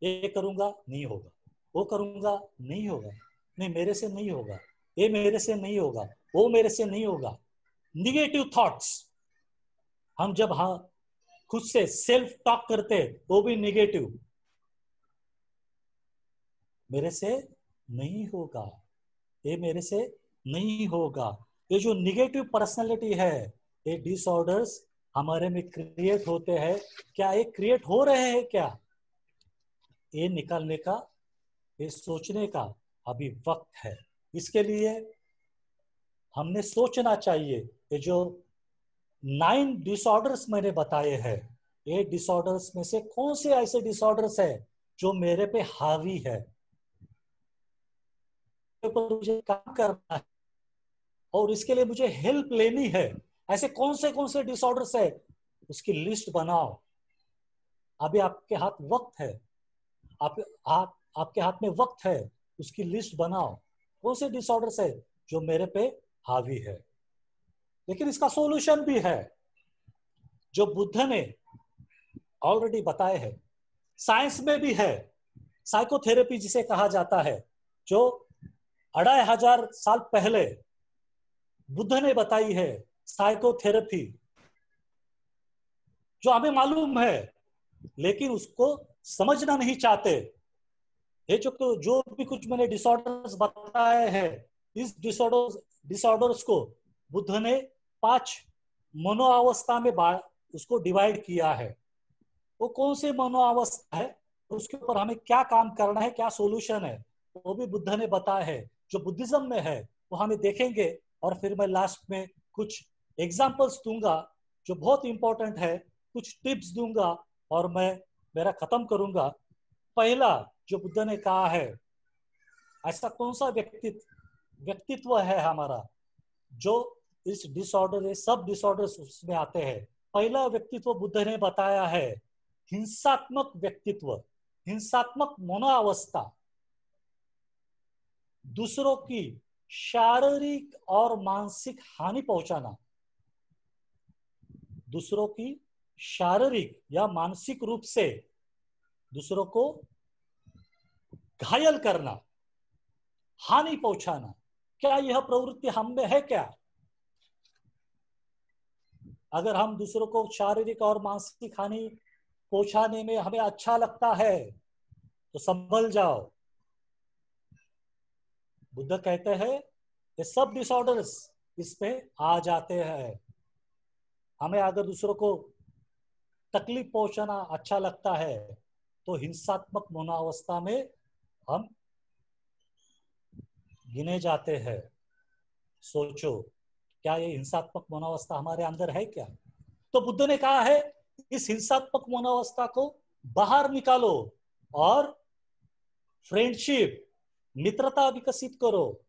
ये करूंगा नहीं होगा, वो करूंगा नहीं होगा, नहीं मेरे से नहीं होगा, ये मेरे से नहीं होगा, वो मेरे से नहीं होगा। Negative thoughts. हम जब हाँ खुद से सेल्फ टॉक करते वो भी निगेटिव, मेरे से नहीं होगा, ये मेरे से नहीं होगा। ये जो निगेटिव पर्सनालिटी है, ये डिसऑर्डर्स हमारे में क्रिएट होते हैं। क्या ये क्रिएट हो रहे हैं क्या? ये निकालने का, ये सोचने का अभी वक्त है। इसके लिए हमने सोचना चाहिए। ये जो 9 डिसऑर्डर्स मैंने बताए हैं, ये डिसऑर्डर्स में से कौन से ऐसे डिसऑर्डर्स है जो मेरे पे हावी है, पर मुझे काम करना है और इसके लिए मुझे हेल्प लेनी है। ऐसे कौन से डिसऑर्डर्स है, उसकी लिस्ट बनाओ। अभी आपके हाथ वक्त है, आपके हाथ में वक्त है, उसकी लिस्ट बनाओ। कौन से डिसऑर्डर्स है जो मेरे पे हावी है। लेकिन इसका सॉल्यूशन भी है, जो बुद्ध ने ऑलरेडी बताए हैं, साइंस में भी है। साइकोथेरेपी जिसे कहा जाता है, जो 2500 साल पहले बुद्ध ने बताई है, साइकोथेरेपी, जो हमें मालूम है लेकिन उसको समझना नहीं चाहते। ये जो भी कुछ मैंने डिसऑर्डर्स बताए हैं, इस डिसऑर्डर्स को बुद्ध ने 5 मनोअवस्था में उसको डिवाइड किया है। वो कौन से मनोअवस्था है, उसके ऊपर हमें क्या काम करना है, क्या सॉल्यूशन है, वो भी बुद्ध ने बताया है। जो बुद्धिज्म में है वो हमें देखेंगे, और फिर मैं लास्ट में कुछ एग्जांपल्स दूंगा जो बहुत इंपॉर्टेंट है, कुछ टिप्स दूंगा और मैं मेरा खत्म करूंगा। पहला जो बुद्ध ने कहा है, ऐसा कौन सा व्यक्तित्व है हमारा जो इस डिसऑर्डर, सब डिसऑर्डर्स उसमें आते हैं। पहला व्यक्तित्व बुद्ध ने बताया है हिंसात्मक व्यक्तित्व, हिंसात्मक मनोअवस्था। दूसरों की शारीरिक और मानसिक हानि पहुंचाना, दूसरों की शारीरिक या मानसिक रूप से दूसरों को घायल करना, हानि पहुंचाना। क्या यह प्रवृत्ति हम में है क्या? अगर हम दूसरों को शारीरिक और मानसिक हानि पहुंचाने में हमें अच्छा लगता है तो संभल जाओ। बुद्ध कहते हैं ये सब डिसऑर्डर्स इसमें आ जाते हैं। हमें अगर दूसरों को तकलीफ पहुंचाना अच्छा लगता है तो हिंसात्मक मनोअवस्था में हम गिने जाते हैं। सोचो, क्या ये हिंसात्मक मनोअवस्था हमारे अंदर है क्या? तो बुद्ध ने कहा है इस हिंसात्मक मनोअवस्था को बाहर निकालो और फ्रेंडशिप, मित्रता विकसित करो।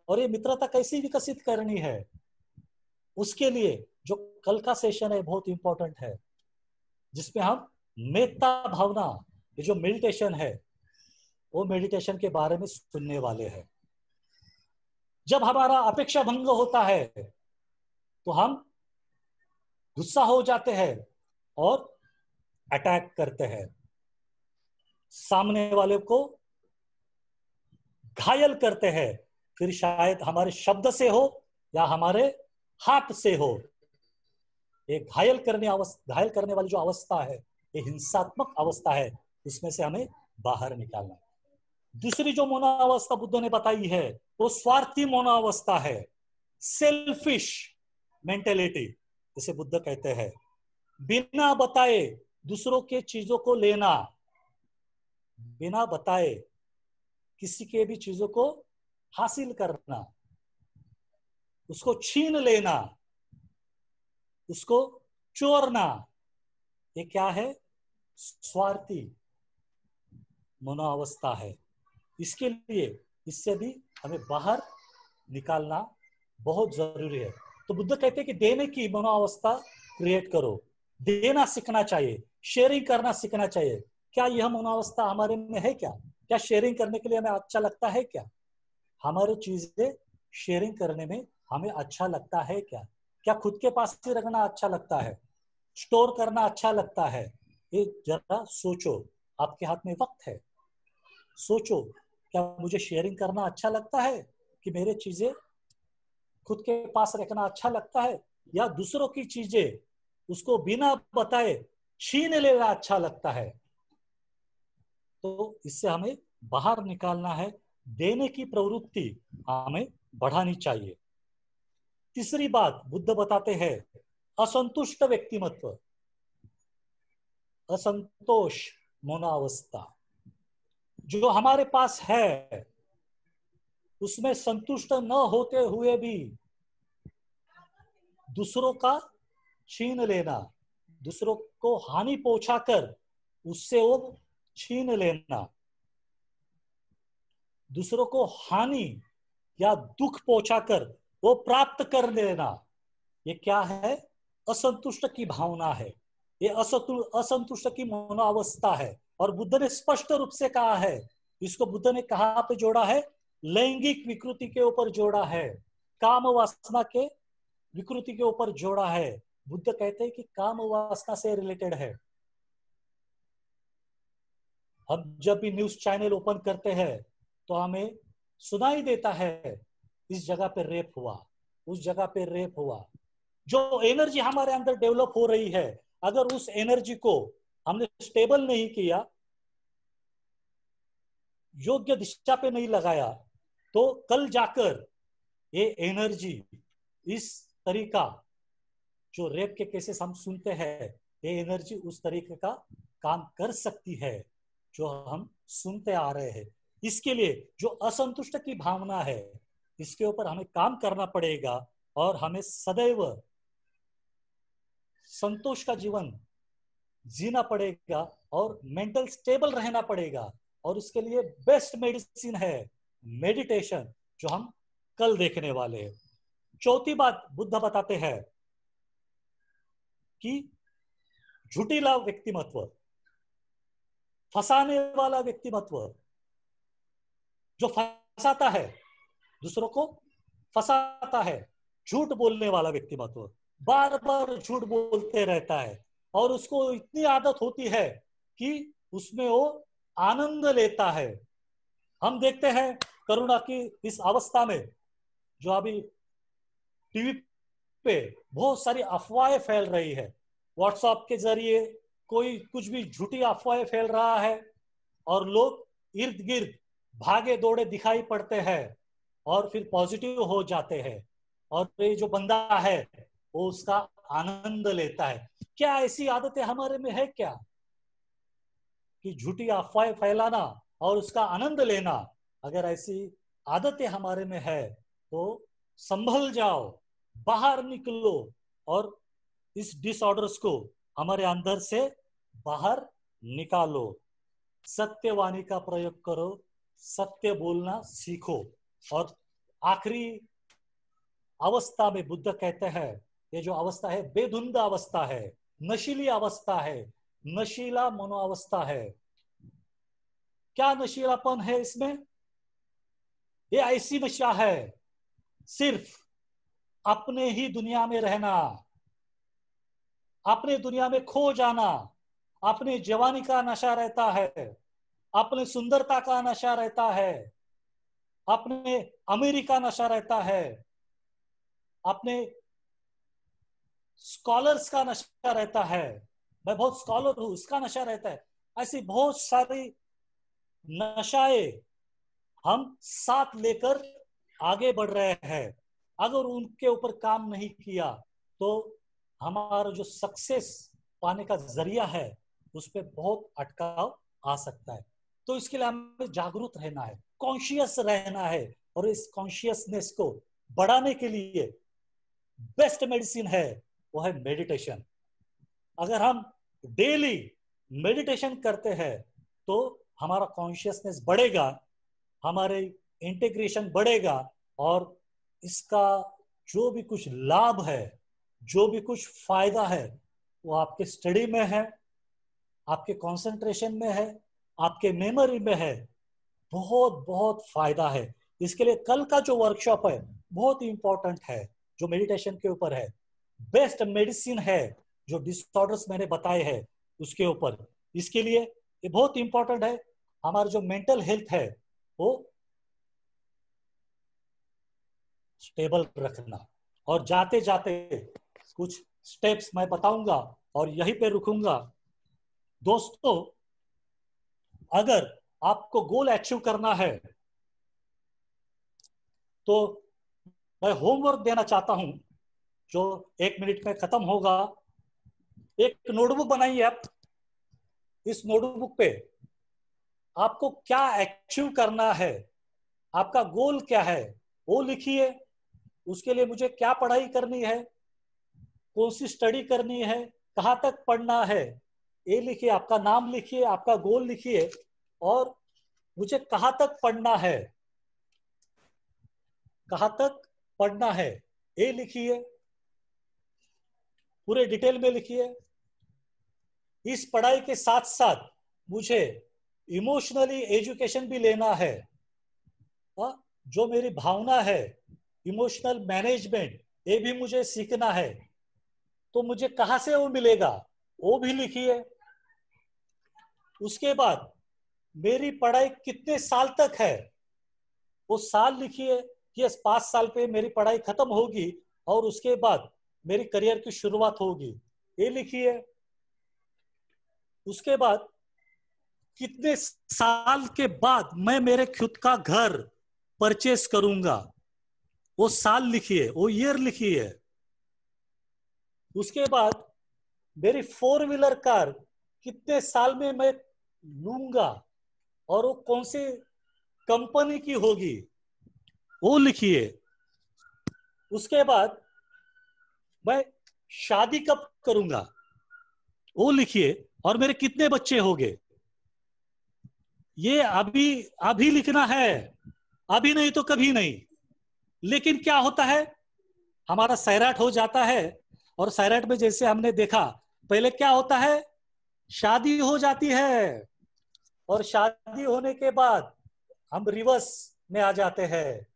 और ये मित्रता कैसी विकसित करनी है, उसके लिए जो कल का सेशन है बहुत इंपॉर्टेंट है, जिसमें हम मेत्ता भावना, ये जो मेडिटेशन है, वो मेडिटेशन के बारे में सुनने वाले हैं। जब हमारा अपेक्षा भंग होता है तो हम गुस्सा हो जाते हैं और अटैक करते हैं, सामने वाले को घायल करते हैं। फिर शायद हमारे शब्द से हो या हमारे हाथ से हो। ये घायल करने वाली जो अवस्था है, ये हिंसात्मक अवस्था है, इसमें से हमें बाहर निकालना है। दूसरी जो मनोअवस्था बुद्ध ने बताई है वो स्वार्थी मनोअवस्था है, सेल्फिश मेंटेलिटी इसे बुद्ध कहते हैं। बिना बताए दूसरों के चीजों को लेना, बिना बताए किसी के भी चीजों को हासिल करना, उसको छीन लेना, उसको चोरना, ये क्या है? स्वार्थी मनोअवस्था है। इसके लिए इससे भी हमें बाहर निकालना बहुत जरूरी है। तो बुद्ध कहते हैं कि देने की मनोअवस्था क्रिएट करो, देना सीखना चाहिए, शेयरिंग करना सीखना चाहिए। क्या यह मनोअवस्था हमारे में है क्या? क्या शेयरिंग करने के लिए हमें अच्छा लगता है क्या? हमारी चीजें शेयरिंग करने में हमें अच्छा लगता है क्या? क्या खुद के पास ही रखना अच्छा लगता है, स्टोर करना अच्छा लगता है? ये जरा सोचो, आपके हाथ में वक्त है, सोचो, क्या मुझे शेयरिंग करना अच्छा लगता है कि मेरे चीजें खुद के पास रखना अच्छा लगता है, या दूसरों की चीजें उसको बिना बताए छीन लेना अच्छा लगता है? तो इससे हमें बाहर निकालना है, देने की प्रवृत्ति हमें बढ़ानी चाहिए। तीसरी बात बुद्ध बताते हैं, असंतुष्ट व्यक्तिमत्व, असंतोष मनोअवस्था। जो हमारे पास है उसमें संतुष्ट न होते हुए भी दूसरों का छीन लेना, दूसरों को हानि पहुंचाकर उससे वो छीन लेना, दूसरों को हानि या दुख पहुंचाकर वो प्राप्त कर लेना, ये क्या है? असंतुष्ट की भावना है, ये असंतुष्ट की मनोअवस्था है। और बुद्ध ने स्पष्ट रूप से कहा है, इसको बुद्ध ने कहाँ पे जोड़ा है? लैंगिक विकृति के ऊपर जोड़ा है, काम वासना के विकृति के ऊपर जोड़ा है। बुद्ध कहते हैं कि काम वासना से रिलेटेड है। हम जब भी न्यूज चैनल ओपन करते हैं तो हमें सुनाई देता है, इस जगह पे रेप हुआ, उस जगह पे रेप हुआ। जो एनर्जी हमारे अंदर डेवलप हो रही है, अगर उस एनर्जी को हमने स्टेबल नहीं किया, योग्य दिशा पे नहीं लगाया, तो कल जाकर ये एनर्जी, इस तरीका जो रेप के केसेस हम सुनते हैं, ये एनर्जी उस तरीके का काम कर सकती है जो हम सुनते आ रहे हैं। इसके लिए जो असंतुष्ट की भावना है, इसके ऊपर हमें काम करना पड़ेगा और हमें सदैव संतोष का जीवन जीना पड़ेगा और मेंटल स्टेबल रहना पड़ेगा। और उसके लिए बेस्ट मेडिसिन है मेडिटेशन, जो हम कल देखने वाले हैं। चौथी बात बुद्ध बताते हैं कि झूठीला व्यक्तिमत्व, फंसाने वाला व्यक्तिमत्व, जो फंसाता है, दूसरों को फंसाता है, झूठ बोलने वाला व्यक्तिमत्व, बार बार झूठ बोलते रहता है और उसको इतनी आदत होती है कि उसमें वो आनंद लेता है। हम देखते हैं करुणा की इस अवस्था में, जो अभी टीवी पे बहुत सारी अफवाहें फैल रही है, व्हाट्सएप के जरिए कोई कुछ भी झूठी अफवाहें फैल रहा है और लोग इर्द गिर्द भागे दौड़े दिखाई पड़ते हैं और फिर पॉजिटिव हो जाते हैं और ये जो बंदा है वो उसका आनंद लेता है। क्या ऐसी आदतें हमारे में है क्या कि झूठी अफवाहें फैलाना और उसका आनंद लेना? अगर ऐसी आदतें हमारे में है तो संभल जाओ, बाहर निकलो और इस डिसऑर्डर्स को हमारे अंदर से बाहर निकालो। सत्यवाणी का प्रयोग करो, सत्य बोलना सीखो। और आखिरी अवस्था में बुद्ध कहते हैं, ये जो अवस्था है बेधुंध अवस्था है, नशीली अवस्था है, नशीला मनोअवस्था है। क्या नशीलापन है इसमें? ये ऐसी नशा है, सिर्फ अपने ही दुनिया में रहना, अपने दुनिया में खो जाना। अपने जवानी का नशा रहता है, अपने सुंदरता का नशा रहता है, अपने अमीरी का नशा रहता है, अपने स्कॉलर्स का नशा रहता है, मैं बहुत स्कॉलर हूं इसका नशा रहता है। ऐसी बहुत सारी नशाएं हम साथ लेकर आगे बढ़ रहे हैं। अगर उनके ऊपर काम नहीं किया तो हमारा जो सक्सेस पाने का जरिया है उस पर बहुत अटकाव आ सकता है। तो इसके लिए हमें जागरूक रहना है, कॉन्शियस रहना है। और इस कॉन्शियसनेस को बढ़ाने के लिए बेस्ट मेडिसिन है, वो है मेडिटेशन। अगर हम डेली मेडिटेशन करते हैं तो हमारा कॉन्शियसनेस बढ़ेगा, हमारे इंटीग्रेशन बढ़ेगा, और इसका जो भी कुछ लाभ है, जो भी कुछ फायदा है, वो आपके स्टडी में है, आपके कंसंट्रेशन में है, आपके मेमोरी में है। बहुत बहुत फायदा है। इसके लिए कल का जो वर्कशॉप है बहुत इंपॉर्टेंट है, जो मेडिटेशन के ऊपर है। बेस्ट मेडिसिन है जो डिसऑर्डर्स मैंने बताए हैं उसके ऊपर। इसके लिए ये बहुत इंपॉर्टेंट है, हमारा जो मेंटल हेल्थ है वो स्टेबल रखना। और जाते जाते कुछ स्टेप्स मैं बताऊंगा और यहीं पे रुकूंगा। दोस्तों, अगर आपको गोल अचीव करना है तो मैं होमवर्क देना चाहता हूं, जो 1 मिनट में खत्म होगा। एक नोटबुक बनाइए आप। इस नोटबुक पे आपको क्या अचीव करना है, आपका गोल क्या है, वो लिखिए। उसके लिए मुझे क्या पढ़ाई करनी है, कौन सी स्टडी करनी है, कहाँ तक पढ़ना है, ये लिखिए। आपका नाम लिखिए, आपका गोल लिखिए, और मुझे कहाँ तक पढ़ना है, कहाँ तक पढ़ना है, ये लिखिए। पूरे डिटेल में लिखिए। इस पढ़ाई के साथ साथ मुझे इमोशनली एजुकेशन भी लेना है। जो मेरी भावना है, इमोशनल मैनेजमेंट, ये भी मुझे सीखना है। तो मुझे कहाँ से वो मिलेगा, वो भी लिखिए। उसके बाद मेरी पढ़ाई कितने साल तक है, वो साल लिखिए कि 5 साल पे मेरी पढ़ाई खत्म होगी और उसके बाद मेरी करियर की शुरुआत होगी, ये लिखिए। उसके बाद कितने साल के बाद मैं मेरे खुद का घर परचेस करूंगा, वो साल लिखिए, वो ईयर लिखिए। उसके बाद मेरी 4 व्हीलर कार कितने साल में मैं लूंगा और वो कौन सी कंपनी की होगी, वो लिखिए। उसके बाद मैं शादी कब करूंगा, वो लिखिए। और मेरे कितने बच्चे होंगे, ये अभी अभी लिखना है, अभी नहीं तो कभी नहीं। लेकिन क्या होता है, हमारा सैराट हो जाता है, और सैराट में जैसे हमने देखा, पहले क्या होता है, शादी हो जाती है, और शादी होने के बाद हम रिवर्स में आ जाते हैं।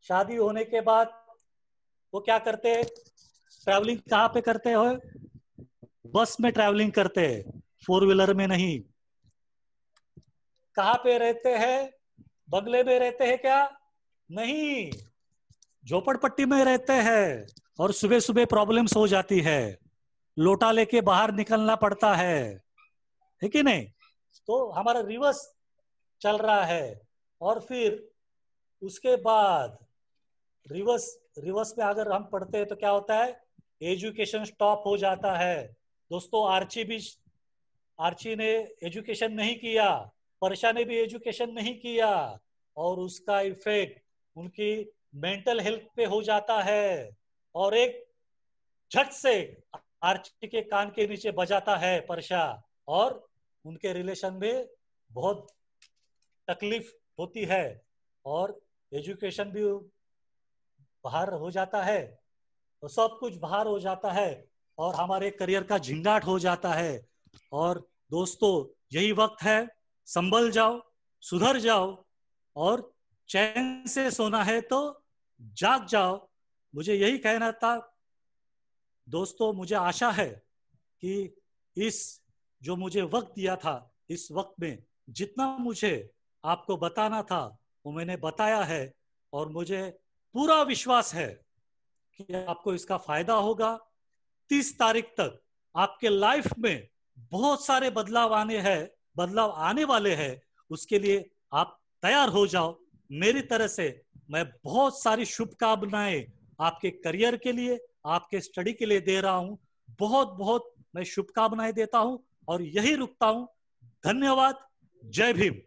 शादी होने के बाद वो क्या करते हैं, ट्रैवलिंग कहाँ पे करते हो, बस में ट्रैवलिंग करते हैं, 4 व्हीलर में नहीं। कहाँ पे रहते हैं, बंगले में रहते हैं क्या, नहीं, झोपड़पट्टी में रहते हैं। और सुबह सुबह प्रॉब्लम्स हो जाती है, लोटा लेके बाहर निकलना पड़ता है कि नहीं। तो हमारा रिवर्स चल रहा है। और फिर उसके बाद रिवर्स रिवर्स में अगर हम पढ़ते हैं तो क्या होता है, एजुकेशन स्टॉप हो जाता है। दोस्तों, आर्ची ने एजुकेशन नहीं किया, परशा ने भी एजुकेशन नहीं किया, और उसका इफेक्ट उनकी मेंटल हेल्थ पे हो जाता है, और एक झट से आर्ची के कान के नीचे बजाता है परशा, और उनके रिलेशन में बहुत तकलीफ होती है, और एजुकेशन भी बाहर हो जाता है, तो सब कुछ बाहर हो जाता है, और हमारे करियर का झिंगाट हो जाता है। और दोस्तों, यही वक्त है, संभल जाओ, सुधर जाओ, और चैन से सोना है तो जाग जाओ। मुझे यही कहना था दोस्तों। मुझे आशा है कि इस जो मुझे वक्त दिया था, इस वक्त में जितना मुझे आपको बताना था वो मैंने बताया है, और मुझे पूरा विश्वास है कि आपको इसका फायदा होगा। 30 तारीख तक आपके लाइफ में बहुत सारे बदलाव आने वाले हैं। उसके लिए आप तैयार हो जाओ। मेरी तरह से मैं बहुत सारी शुभकामनाएं आपके करियर के लिए, आपके स्टडी के लिए दे रहा हूं। बहुत बहुत मैं शुभकामनाएं देता हूं और यही रुकता हूं। धन्यवाद। जय भीम।